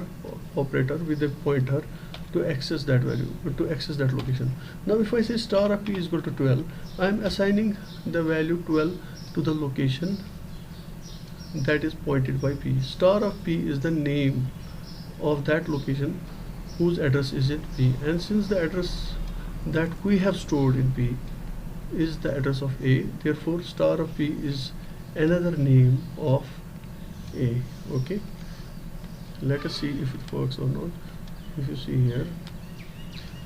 operator with a pointer to access that value, to access that location. Now if I say star of p is equal to 12, I am assigning the value 12 to the location that is pointed by p. Star of p is the name of that location whose address is in p, and since the address that we have stored in p is the address of a, therefore star of p is another name of a. Okay, let us see if it works or not. If you see here,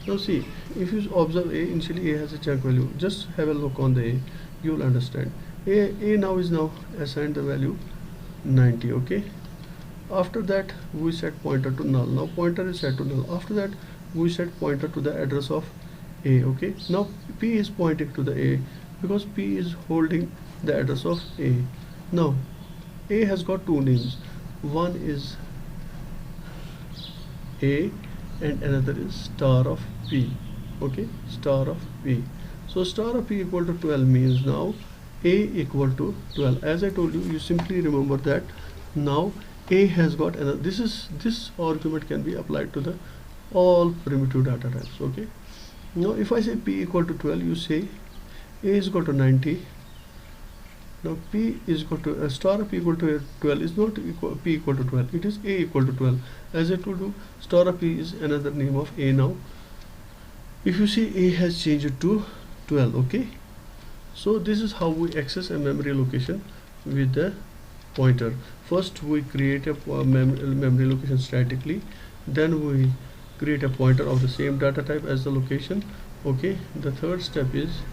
now see, if you observe a, initially a has a chunk value. Just have a look on the a, you will understand. A now is now assigned the value 90. Okay, after that we set pointer to null. Now pointer is set to null. After that we set pointer to the address of a. Okay, now p is pointing to the a because p is holding the address of a. Now a has got two names, one is a and another is star of p. Okay, star of p. So star of p equal to 12 means now a equal to 12. As I told you, you simply remember that now a has got another. This argument can be applied to the all primitive data types. Okay, now if I say p equal to 12, you say a is equal to 90. Now p is equal to star of p equal to 12 is not equal, p equal to 12, it is a equal to 12. As I told you, star of p is another name of a. Now if you see, a has changed to 12. Okay, so this is how we access a memory location with the pointer. First we create a memory location statically, then we create a pointer of the same data type as the location. Okay, the third step is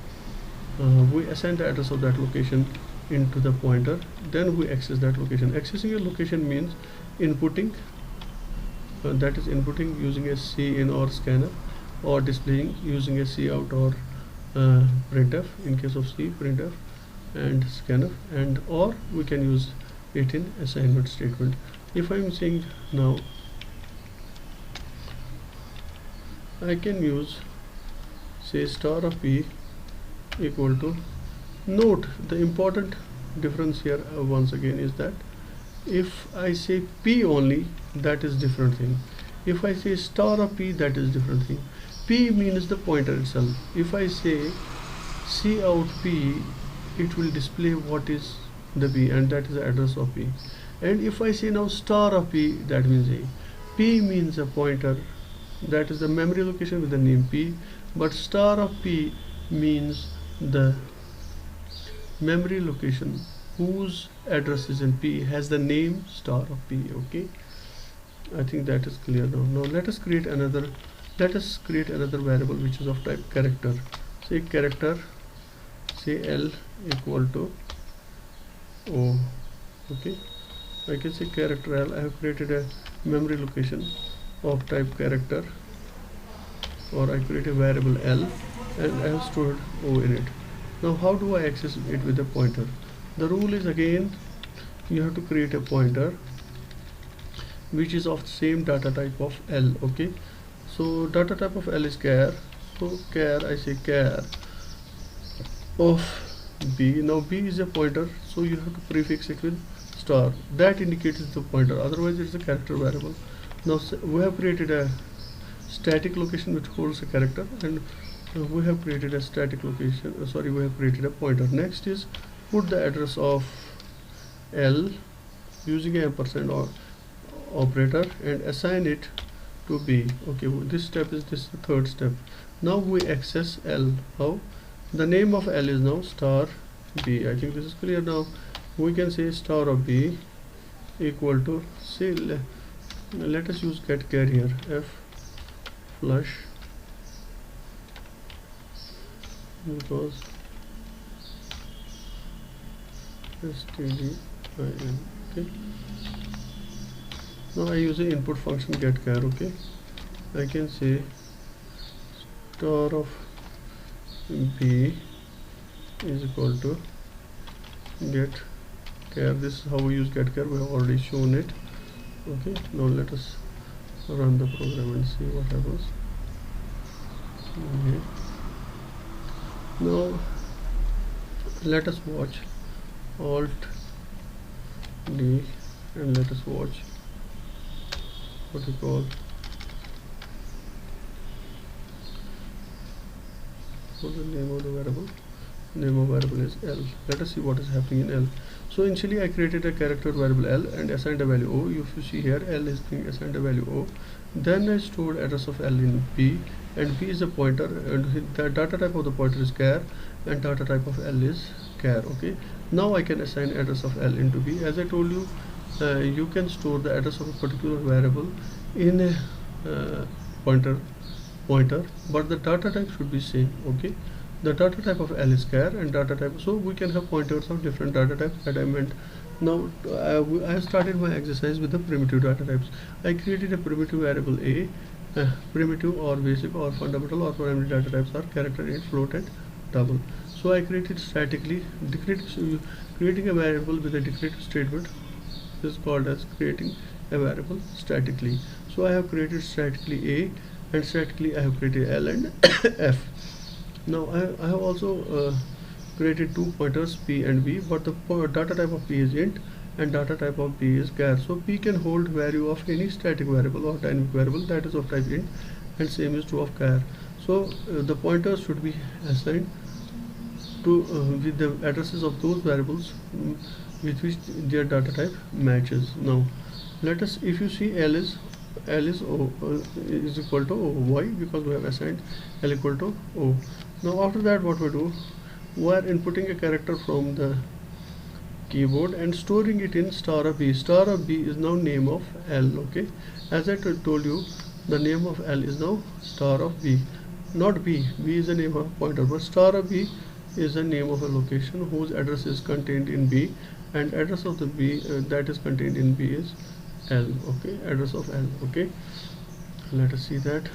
we assign the address of that location into the pointer, then we access that location. Accessing a location means inputting, that is inputting using a cin or scanf, or displaying using a cout or printf, in case of C, printf and scanf, and or we can use it in assignment statement. If I am saying now, I can use say star of p equal to, note the important difference here once again is that if I say p only, that is different thing. If I say star of p, that is different thing. P means the pointer itself. If I say cout p, it will display what is the p, and that is the address of p. And if I say now star of p, that means a. P means a pointer, that is the memory location with the name p, but star of p means the memory location whose address is in p has the name star of p. Okay, I think that is clear now. Now let us create another variable which is of type character. Say character, say L equal to O. Okay, I can say character L. I have created a memory location of type character, or I create a variable L and I have stored O in it. Now how do I access it with a pointer? The rule is, again, you have to create a pointer which is of the same data type of L. Okay, so data type of L is char, so char, I say char of b. Now b is a pointer, so you have to prefix it with star, that indicates the pointer, otherwise it is a character variable. Now we have created a static location which holds a character, and we have created a static location, we have created a pointer. Next is put the address of L using a ampersand or operator and assign it to b. Okay, this step is the third step. Now we access L. How? The name of L is now star b. I think this is clear now. We can say star of b equal to, say, let us use get char here, f flush, because stdin. Okay, now I use the input function get char. Okay, I can say star of b is equal to get char. This is how we use get char, we have already shown it. Okay, now let us run the program and see what happens. Okay. Now let us watch alt D, and let us watch what we call the name of the variable. Name of variable is L. Let us see what is happening in L. So initially I created a character variable L and assigned a value O. If you see here, L is being assigned a value O. Then I stored address of L in B, and B is a pointer, and the data type of the pointer is char, and data type of L is char. Okay, now I can assign address of L into B. As I told you, you can store the address of a particular variable in a pointer, but the data type should be same. Okay, the data type of L is char, and data type, so we can have pointers of different data types that I meant. Now I started my exercise with the primitive data types. I created a primitive variable A. Primitive or basic or fundamental or primary data types are character, int, float, and double. So I created statically. Creating a variable with a declarative statement is called as creating a variable statically. So I have created statically A, and statically I have created L and F. Now I have also created two pointers P and B, but the data type of P is int and data type of B is char. So P can hold value of any static variable or dynamic variable that is of type int, and same is true of char. So the pointers should be assigned to with the addresses of those variables with which their data type matches. Now let us, if you see, L is O, is equal to O. Why? Because we have assigned L equal to O. Now after that, what we do, we are inputting a character from the keyboard and storing it in star of B. Star of B is now name of L. Okay, as I told you, the name of L is now star of B, not B. B is the name of pointer, but star of B is the name of a location whose address is contained in B, and address of the B that is contained in B is L. Okay, address of L. Okay, let us see that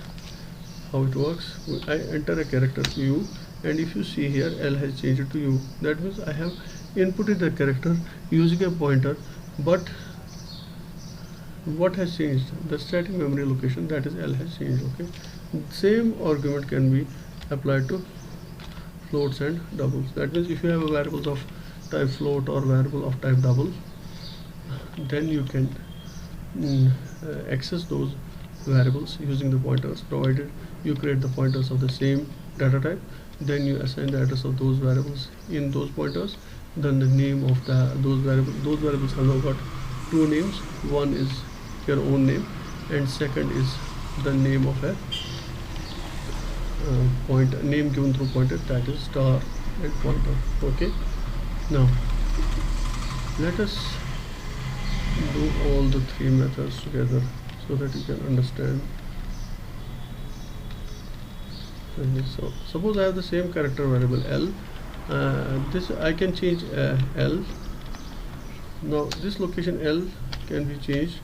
how it works. I enter a character U, and if you see here, L has changed to U. That means I have inputted the character using a pointer, but what has changed? The static memory location, that is L, has changed. Okay, same argument can be applied to floats and doubles. That means if you have a variables of type float or variable of type double, then you can access those variables using the pointers, provided you create the pointers of the same data type. Then you assign the address of those variables in those pointers. Then the name of those variables have now got two names. One is your own name, and second is the name of a name given through pointer, that is star and pointer. Okay, now let us do all the three methods together so that you can understand. So suppose I have the same character variable L. This I can change L. Now this location L can be changed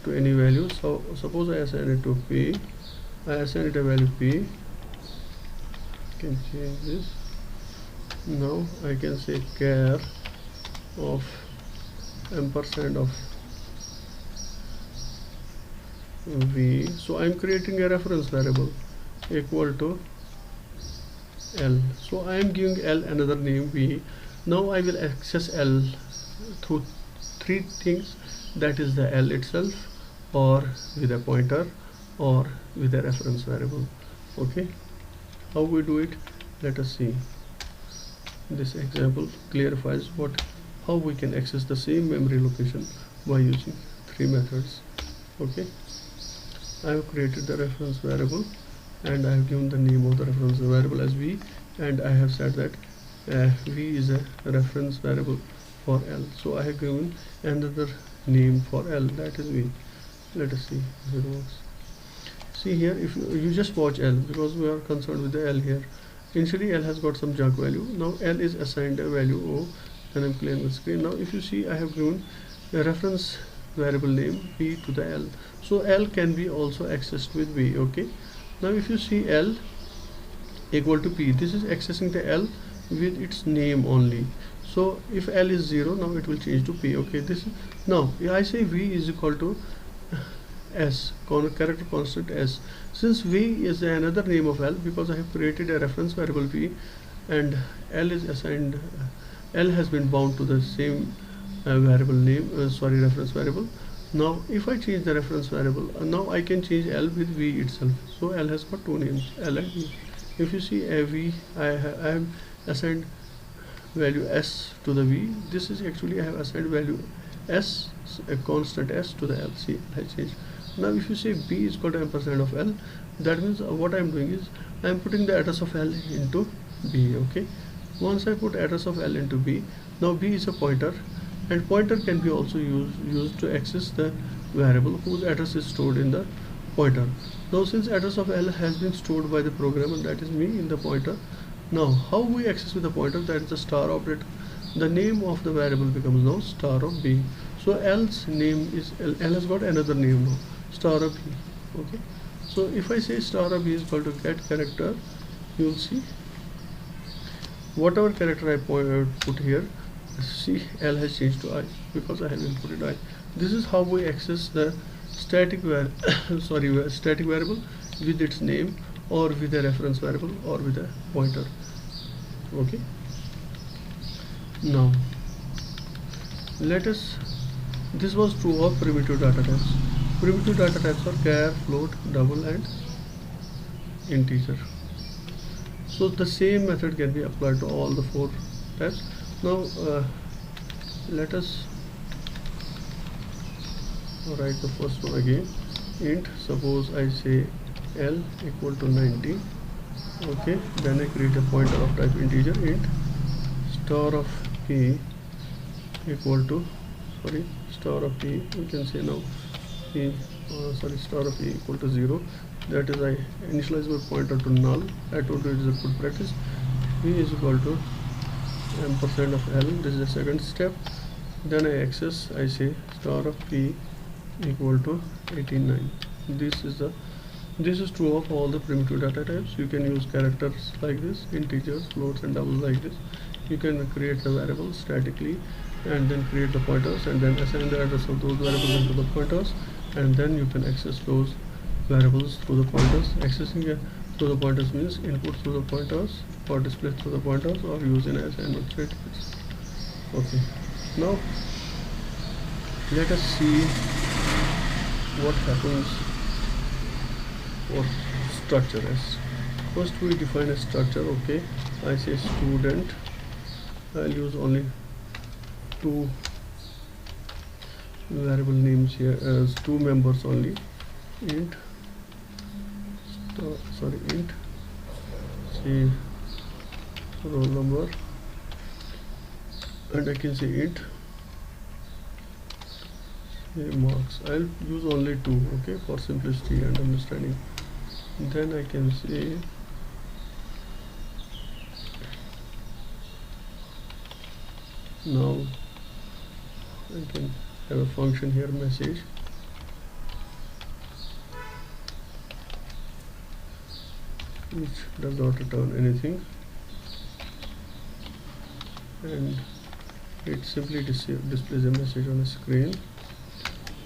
to any value. So suppose I assign it to P. I assign it a value P. Can change this. Now I can say char of ampersand of V. So I am creating a reference variable equal to L. So I am giving L another name V. Now I will access L through three things, that is the L itself, or with a pointer, or with a reference variable. Okay, how we do it? Let us see. This example clarifies how we can access the same memory location by using three methods. Okay, I have created the reference variable, and I have given the name of the reference variable as V, and I have said that V is a reference variable for L. So I have given another name for L, that is V. Let us see if it works. See here, if you just watch L, because we are concerned with the L here. Initially L has got some junk value. Now L is assigned a value O, and I'm clearing the screen. Now if you see, I have given a reference variable name V to the L. So L can be also accessed with V. Okay, now if you see L equal to P, this is accessing the L with its name only. So if L is 0, now it will change to P. Okay, this now I say V is equal to S, character constant S. Since V is another name of L, because I have created a reference variable V, and L is assigned, L has been bound to the same variable name, reference variable. Now if I change the reference variable, now I can change L with V itself. So L has got two names, L and V. If you see a V, I have assigned value S to the V. This is actually I have assigned value S, a constant S to the L. See, I changed. Now if you say B is equal to ampersand of L, that means what I am doing is I am putting the address of L into B. Okay, once I put address of L into B, now B is a pointer, and pointer can be also used to access the variable whose address is stored in the pointer. Now since address of L has been stored by the programmer, that is me, in the pointer, now how we access with the pointer, that is the star operator. The name of the variable becomes now star of B. So L's name is L has got another name now, star of B. Okay, so if I say star of B is equal to get character, you will see whatever character I put here, see, L has changed to I because I have inputted I. This is how we access the static static variable with its name, or with a reference variable, or with a pointer. Okay, now let us, this was true of primitive data types. Primitive data types are char, float, double and integer. So the same method can be applied to all the four types. Now let us write the first one again. Int, suppose I say L equal to 90. Okay, then I create a pointer of type integer. Int star of P equal to, star of P, we can say now P, star of P equal to 0. That is, I initialize my pointer to null. I told you it is a good practice. P is equal to ampersand of L. This is the second step. Then I access, I say star of P equal to 89. This is true of all the primitive data types. You can use characters like this, integers, floats and doubles like this. You can create the variables statically, and then create the pointers, and then assign the address of those variables into the pointers, and then you can access those variables through the pointers. Accessing through the pointers means input through the pointers, or display through the pointers, or using assignment statements. Okay, now let us see what happens for structure. As first we define a structure. Okay, I say student, I'll use only two variable names here as two members only. Int int say roll number, and I can say int say marks. I'll use only two, okay, for simplicity and understanding. Then I can say now I can have a function here, message, which does not return anything, and it simply displays a message on the screen.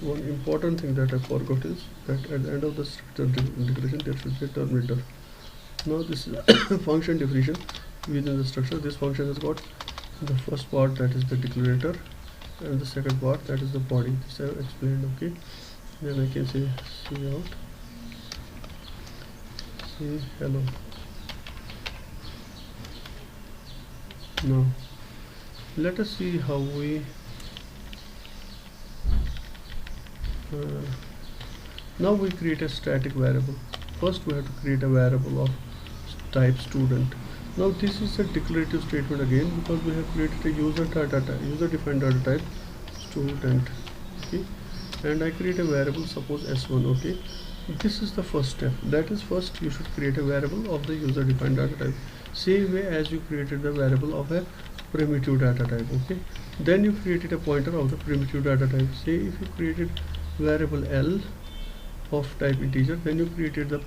One important thing that I forgot is that at the end of the structure declaration there should be a terminator. Now this is function definition within the structure. This function has got the first part, that is the declarator, and the second part, that is the body. This I have explained. Okay, then I can say cout, say hello. Now let us see how we now we create a static variable. First we have to create a variable of type student. Now this is a declarative statement again, because we have created a user defined data type student. Okay, and I create a variable, suppose s1. Okay, this is the first step. That is, first you should create a variable of the user defined data type, same way as you created the variable of a primitive data type. Okay, then you created a pointer of the primitive data type. Say if you created variable L of type integer, then you created the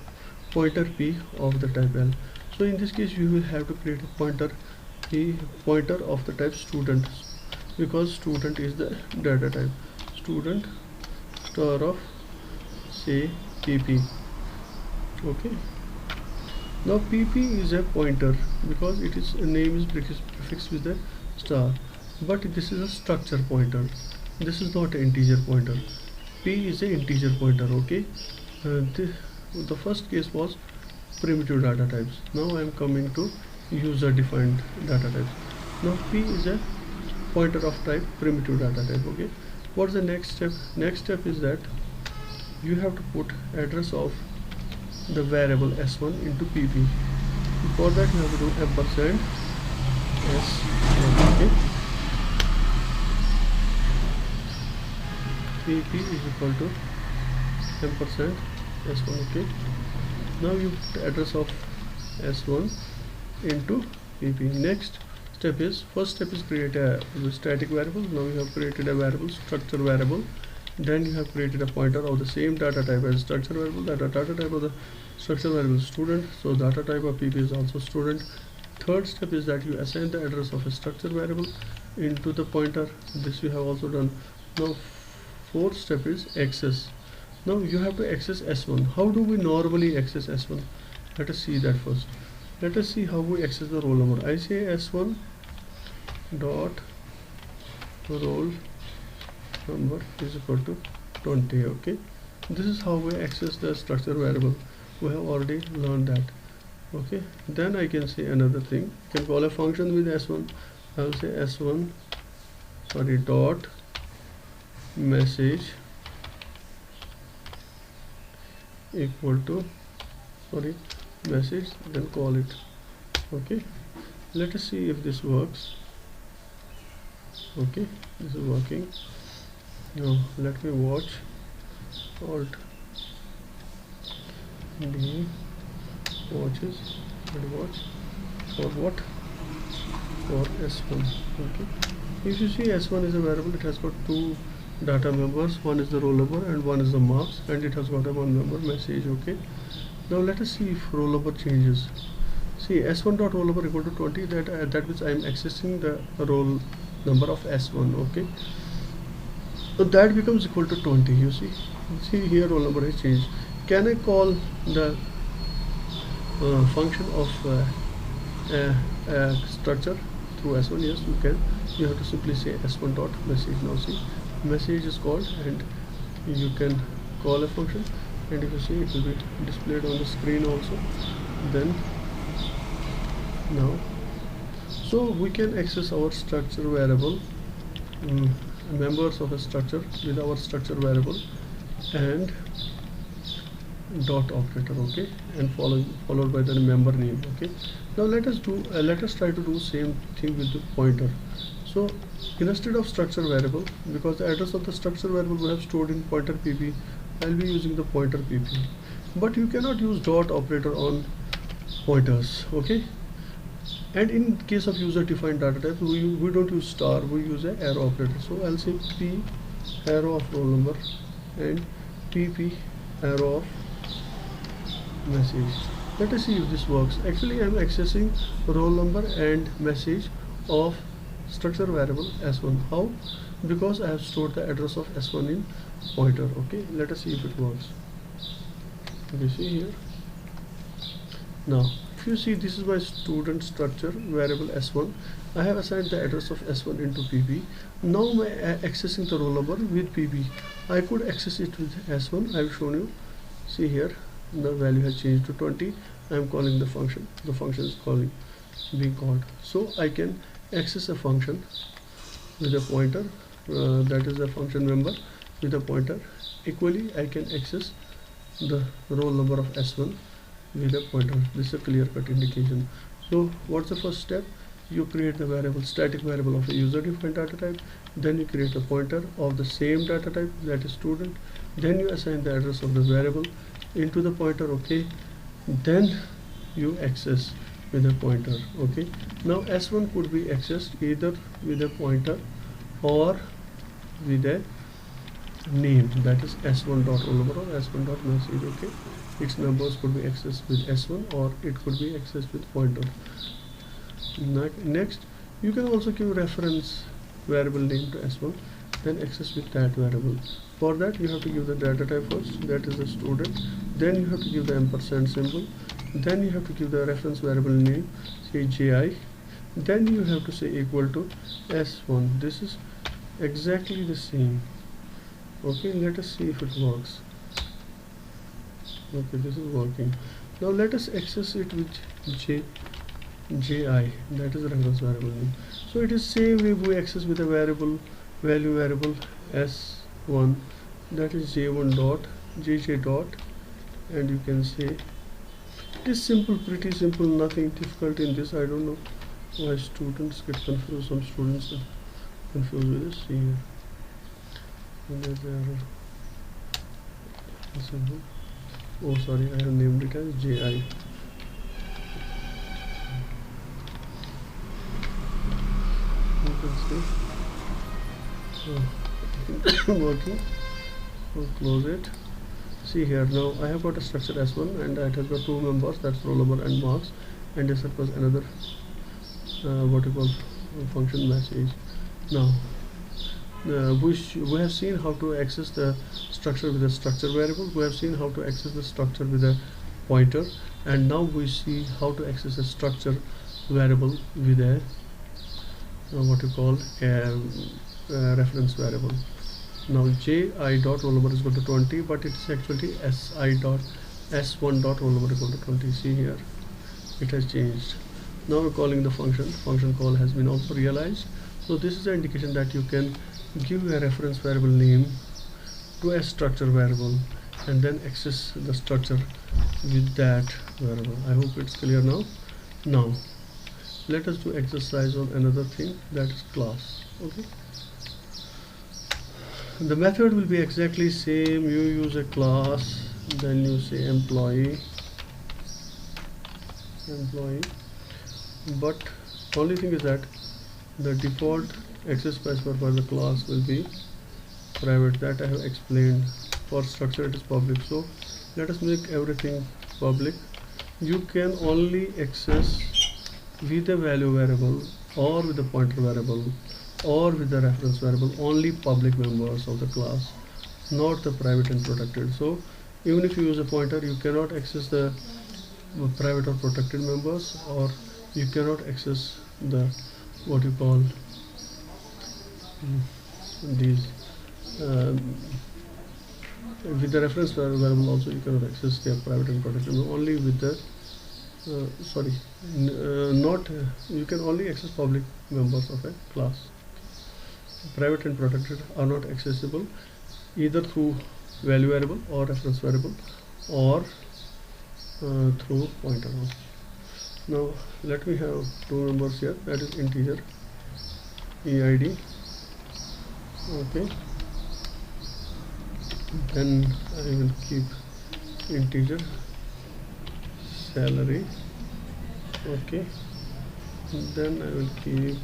pointer P of the type L. So in this case you will have to create a pointer of the type student, because student is the data type. Student star of say pp. Okay, now pp is a pointer because it is a name is prefixed with a star. but this is a structure pointer. This is not an integer pointer. P is an integer pointer. Okay, the first case was primitive data types. Now I am coming to user defined data types. Now P is a pointer of type primitive data type. Okay, what's the next step? Next step is that you have to put address of the variable s1 into pp. For that you have to do ampersand s1. Okay, pp is equal to ampersand s1. Okay, now you put address of s1 into pp. Next step is, first step is create a static variable. Now you have created a variable, structure variable. Then you have created a pointer of the same data type as structure variable. That data type of the structure variable is student, so data type of pp is also student. Third step is that you assign the address of a structure variable into the pointer. This you have also done. Now fourth step is access. Now you have to access s1. How do we normally access s1? Let us see that first. Let us see how we access the roll number. I say s1 dot roll number is equal to 20. Okay, this is how we access the structure variable. We have already learned that. Okay, then I can say another thing. I can call a function with s1. I will say s1 dot message equal to message, then call it. Okay, let us see if this works. Okay, this is working. Now let me watch. Alt D watches and watch for what? For s1. Okay, if you see s1 is a variable, it has got two data members. One is the roll number and one is the marks, and it has got a one member message. Okay, now let us see if roll number changes. See, s1 dot roll number equal to 20. That means I am accessing the roll number of s1. Okay, so that becomes equal to 20. You see here roll number has changed. Can I call the function of structure through s1? Yes, you can. You have to simply say s1 dot message. Now see, message is called, and you can call a function, and if you see, it will be displayed on the screen also. Then now, so we can access our structure variable, members of a structure with our structure variable and dot operator. Okay, and followed by the member name. Okay, now let us try to do same thing with the pointer. So instead of structure variable, because the address of the structure variable we have stored in pointer pp, I'll be using the pointer pp. But you cannot use dot operator on pointers. Okay, and in case of user defined data type, we don't use star, we use a arrow operator. So I'll say p arrow of roll number and pp arrow of message. Let us see if this works. Actually I am accessing roll number and message of structure variable s1. How? Because I have stored the address of s1 in pointer. Okay, let us see if it works. You see here. Now if you see, this is my student structure variable s1. I have assigned the address of s1 into pp. Now my accessing the roll number with pp. I could access it with s1. I have shown you. See here, the value has changed to 20. I am calling the function. The function is being called. So I can access a function with a pointer, that is a function member with a pointer. Equally, I can access the roll number of s1 with a pointer. This is a clear-cut indication. So what's the first step? You create the variable, static variable of a user defined data type. Then you create a pointer of the same data type, that is student. Then you assign the address of the variable into the pointer. Okay, then you access with a pointer. Okay, now s1 could be accessed either with a pointer or with a name, that is s1 dot roll number or s1 dot message. Okay, its numbers could be accessed with s1 or it could be accessed with pointer. Next, you can also give reference variable name to s1, then access with that variable. For that you have to give the data type first, that is the student. Then you have to give the ampersand symbol. Then you have to give the reference variable name, say ji. Then you have to say equal to s1. This is exactly the same. Okay, let us see if it works. Okay, this is working. Now let us access it with ji, that is the reference variable name. So it is same way we access with a variable value variable s1, that is j1 dot jj dot, and you can say it is simple, pretty simple, nothing difficult in this. I don't know why students get confused. Some students are confused with this. See here, and there's the error. Simple. Oh, sorry, I have named it as ji. You can see working. We'll close it. See here, now I have got a structure S1 and it has got two members, that's roll number and marks, and this was another what you call function message. Now we have seen how to access the structure with a structure variable. We have seen how to access the structure with a pointer, and now we see how to access a structure variable with a what you call a reference variable. Now ji dot roll number is equal to 20, but it is actually si dot s1 dot roll number equal to 20. See here, it has changed. Now we're calling the function call has been also realized. So this is an indication that you can give a reference variable name to a structure variable and then access the structure with that variable. I hope it's clear now. Now let us do exercise on another thing, that is class. Okay, the method will be exactly same. You use a class, then you say employee, but only thing is that the default access password for the class will be private. That I have explained. For structure it is public, so let us make everything public. You can only access with the value variable or with the pointer variable or with the reference variable only public members of the class, not the private and protected. So even if you use a pointer, you cannot access the private or protected members, or you cannot access the what you call these with the reference variable also you cannot access their private and protected, only with the not you can only access public members of a class. Private and protected are not accessible either through value variable or reference variable or through pointer. Now let me have two numbers here, that is integer eid. Okay, then I will keep integer salary. Okay, then I will keep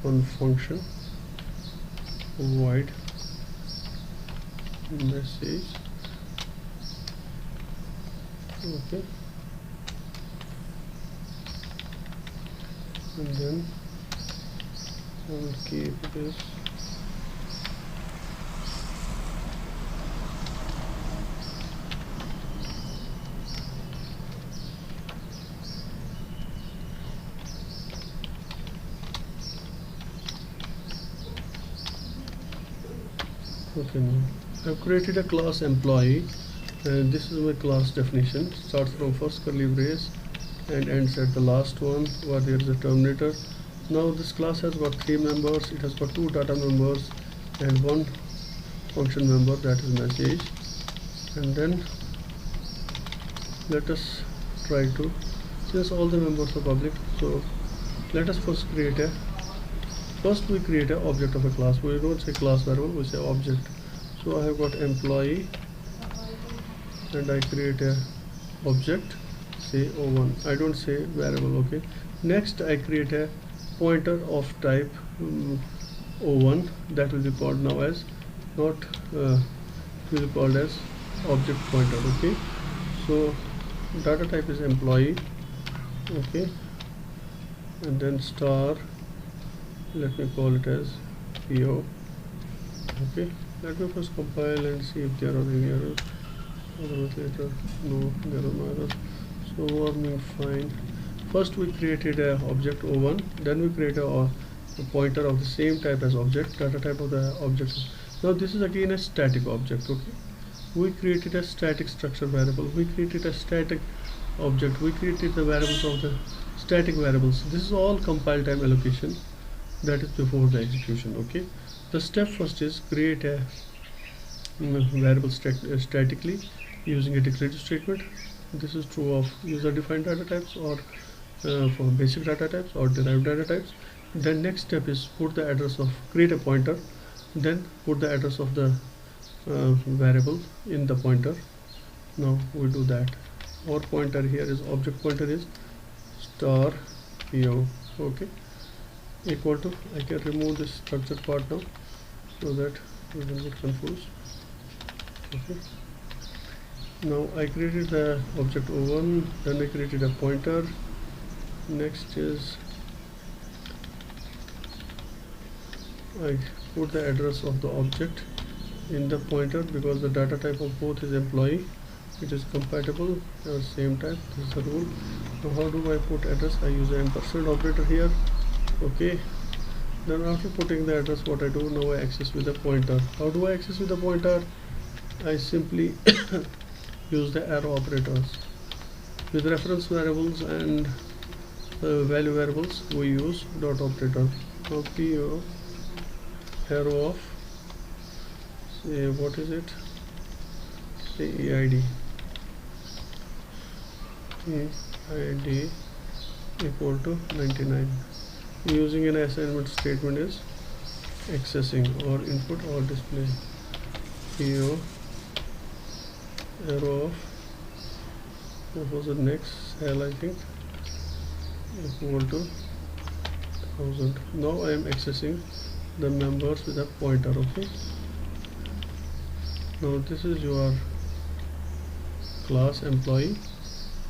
one function void message. Okay, and then I will keep this okay. Now I've created a class employee, and this is my class definition. Starts from first curly brace and ends at the last one where there is a terminator. Now this class has got three members. It has got two data members and one function member, that is message. And then let us try to, since all the members are public, so let us first we create an object of a class. We don't say class variable, we say object. So I have got employee and I create a object, say o1. I don't say variable. Okay, next I create a pointer of type o1 that will be called now as not will be called as object pointer. Okay, so data type is employee. Okay, and then star, let me call it as PO. Okay, let me first compile and see if there are any errors. Otherwise later, no, there are no errors. So warming fine. First we created a object O1, then we create a pointer of the same type as object, data type of the object. Now this is again a static object. Okay, we created a static structure variable, we created a static object, we created the variables of the static variables. This is all compile time allocation, that is before the execution. Okay, the step first is create a variable statically using a declarative statement. This is true of user defined data types, or for basic data types or derived data types. Then next step is put the address of, create a pointer, then put the address of the variable in the pointer. Now we do that. Our pointer here is, object pointer is star PO. Okay, equal to, I can remove this structure part now so that we don't get confused. Okay, now I created the object O1, then I created a pointer. Next is I put the address of the object in the pointer, because the data type of both is employee, it is compatible or same type. This is the rule. Now how do I put address? I use an ampersand operator here. Okay, then after putting the address, what I do now, I access with the pointer. How do I access with the pointer? I simply use the arrow operators. With reference variables and value variables, we use dot operator. Now PO arrow of, say what is it, say EID equal to 99. Using an assignment statement is accessing or input or display. PO arrow of, what was the next cell, I think, equal to 1000. Now I am accessing the members with a pointer. Okay, now this is your class employee.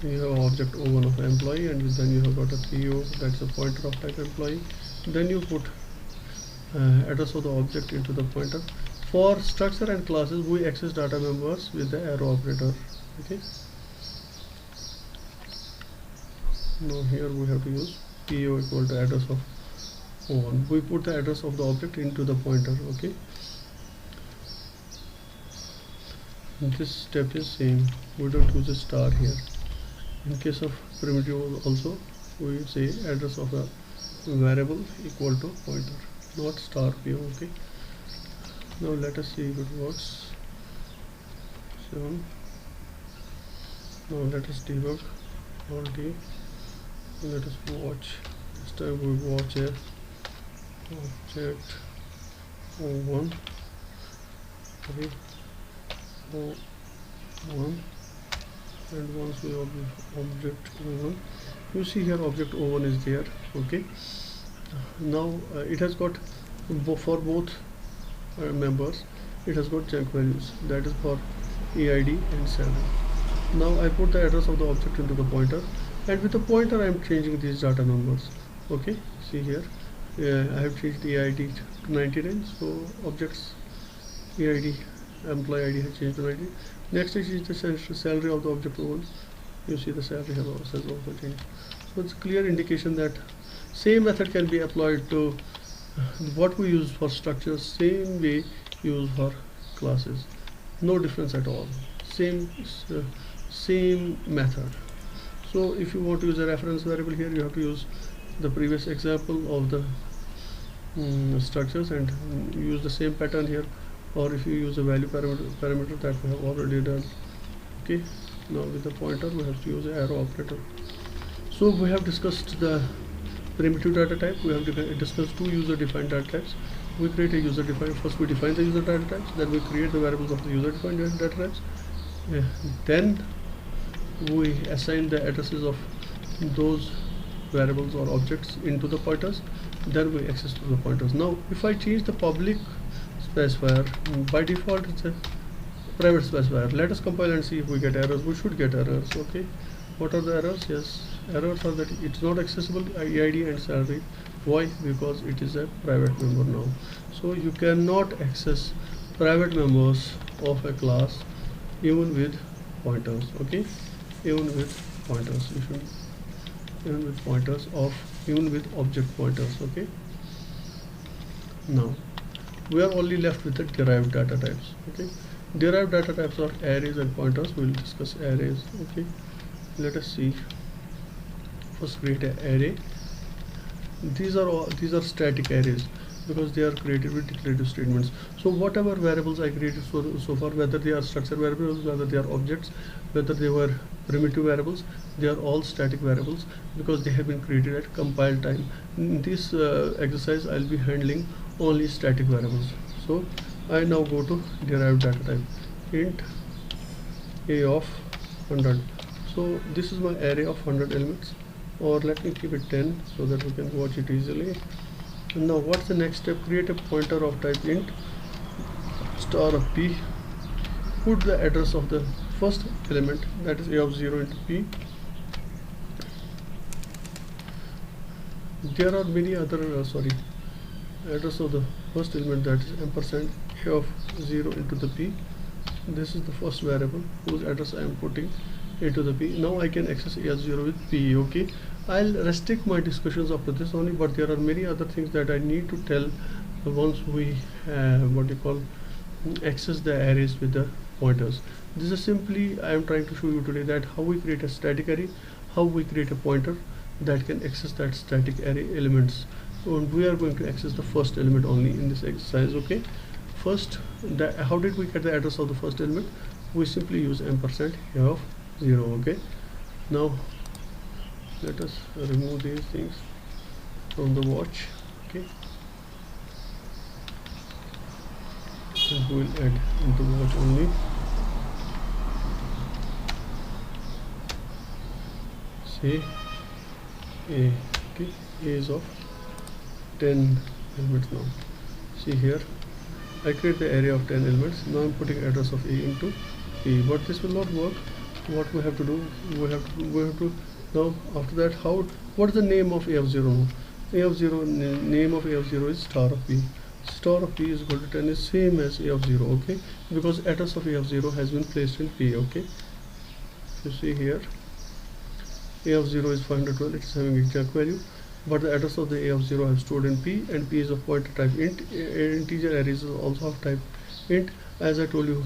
You have object O1 of employee, and then you have got a PO, that's a pointer of type employee. Then you put address of the object into the pointer. For structure and classes, we access data members with the arrow operator. Okay, now here we have to use PO equal to address of O1. We put the address of the object into the pointer. Okay, this step is same, we don't use a star here. In case of primitive also, we say address of a variable equal to pointer, not star PO. Okay, now let us see if it works. 7. Now let us debug all D. Let us watch. This time we watch a object O1, 3, O1, and once we object O1, you see here object O1 is there. Okay, now it has got for both members, it has got junk values, that is for EID and salary. Now I put the address of the object into the pointer, and with the pointer I am changing these data numbers. Okay, see here, I have changed EID to 99, so objects EID, employee ID has changed to 90. Next is the salary of the object O1. You see the salary has also changed. So it's a clear indication that same method can be applied to what we use for structures, same way used for classes. No difference at all. Same method. So if you want to use a reference variable here, you have to use the previous example of the structures and use the same pattern here, or if you use a value parameter that we have already done. Okay, now with the pointer we have to use an arrow operator. So we have discussed the primitive data type, we have discussed two user defined data types. We create a user defined, first we define the user data types, then we create the variables of the user defined data types, then we assign the addresses of those variables or objects into the pointers, then we access to the pointers. Now if I change the public specifier, by default it's a private specifier. Let us compile and see if we get errors. We should get errors. Okay, what are the errors? Yes, errors are that it's not accessible EID and salary. Why? Because it is a private member now. So you cannot access private members of a class even with pointers. Okay, even with pointers. You should even with pointers of even with object pointers. Okay. Now we are only left with the derived data types. Okay. Derived data types are arrays and pointers. We will discuss arrays. Okay. Let us see. First, create an array. These are static arrays because they are created with declarative statements. So whatever variables I created so far, whether they are structure variables, whether they are objects, whether they were primitive variables, they are all static variables because they have been created at compile time. In this exercise I'll be handling only static variables. So I now go to derived data type, int a of 100. So this is my array of 100 elements, or let me keep it 10 so that we can watch it easily. Now what's the next step? Create a pointer of type int star of p. Put the address of the first element, that is a of 0 into p. There are many other address of the first element, that is ampersand a of 0 into the p. This is the first variable whose address I am putting into the p. Now I can access a of 0 with p. Okay, I'll restrict my discussions up to this only, but there are many other things that I need to tell once we access the arrays with the pointers. This is simply I am trying to show you today that how we create a static array, how we create a pointer that can access that static array elements. And we are going to access the first element only in this exercise. Okay, first, how did we get the address of the first element? We simply use ampersand a of 0. Okay, now let us remove these things from the watch. Okay, and we will add into the watch only. Say a. Okay, a is of 10 elements. Now see here, I create the array of 10 elements. Now I'm putting address of a into p, but this will not work. What we have to do, we have to now after that, what is the name of a of 0 now? A of 0, name of a of 0 is star of p. Star of p is equal to 10 is same as a of 0. Okay, because address of a of 0 has been placed in p. Okay, you see here a of 0 is 512, it is having exact value, but the address of the a of 0 I have stored in p, and p is of pointer type int. Integer arrays also of type int. As I told you,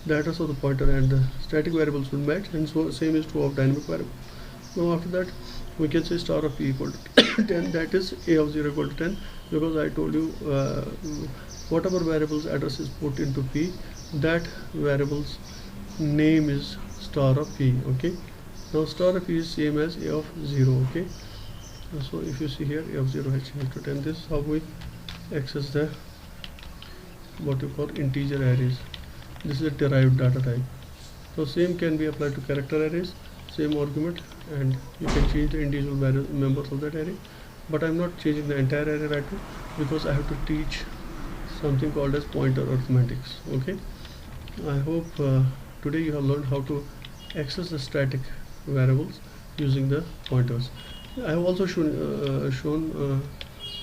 the address of the pointer and the static variables will match, and so same is true of dynamic variable. Now after that, we can say star of p equal to 10, that is a of 0 equal to 10, because I told you whatever variables address is put into p, that variable's name is star of p. Okay, now star of p is same as a of 0. Okay, so if you see here, a of 0 has changed to 10. This is how we access the what you call integer arrays. This is a derived data type. So same can be applied to character arrays, same argument, and you can change the individual members of that array. But I'm not changing the entire array right now because I have to teach something called as pointer arithmetics. Okay, I hope today you have learned how to access the static variables using the pointers. I have also shown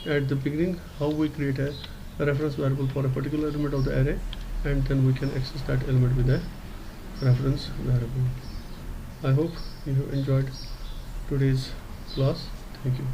at the beginning how we create a reference variable for a particular element of the array, and then we can access that element with a reference variable. I hope you have enjoyed today's class. Thank you.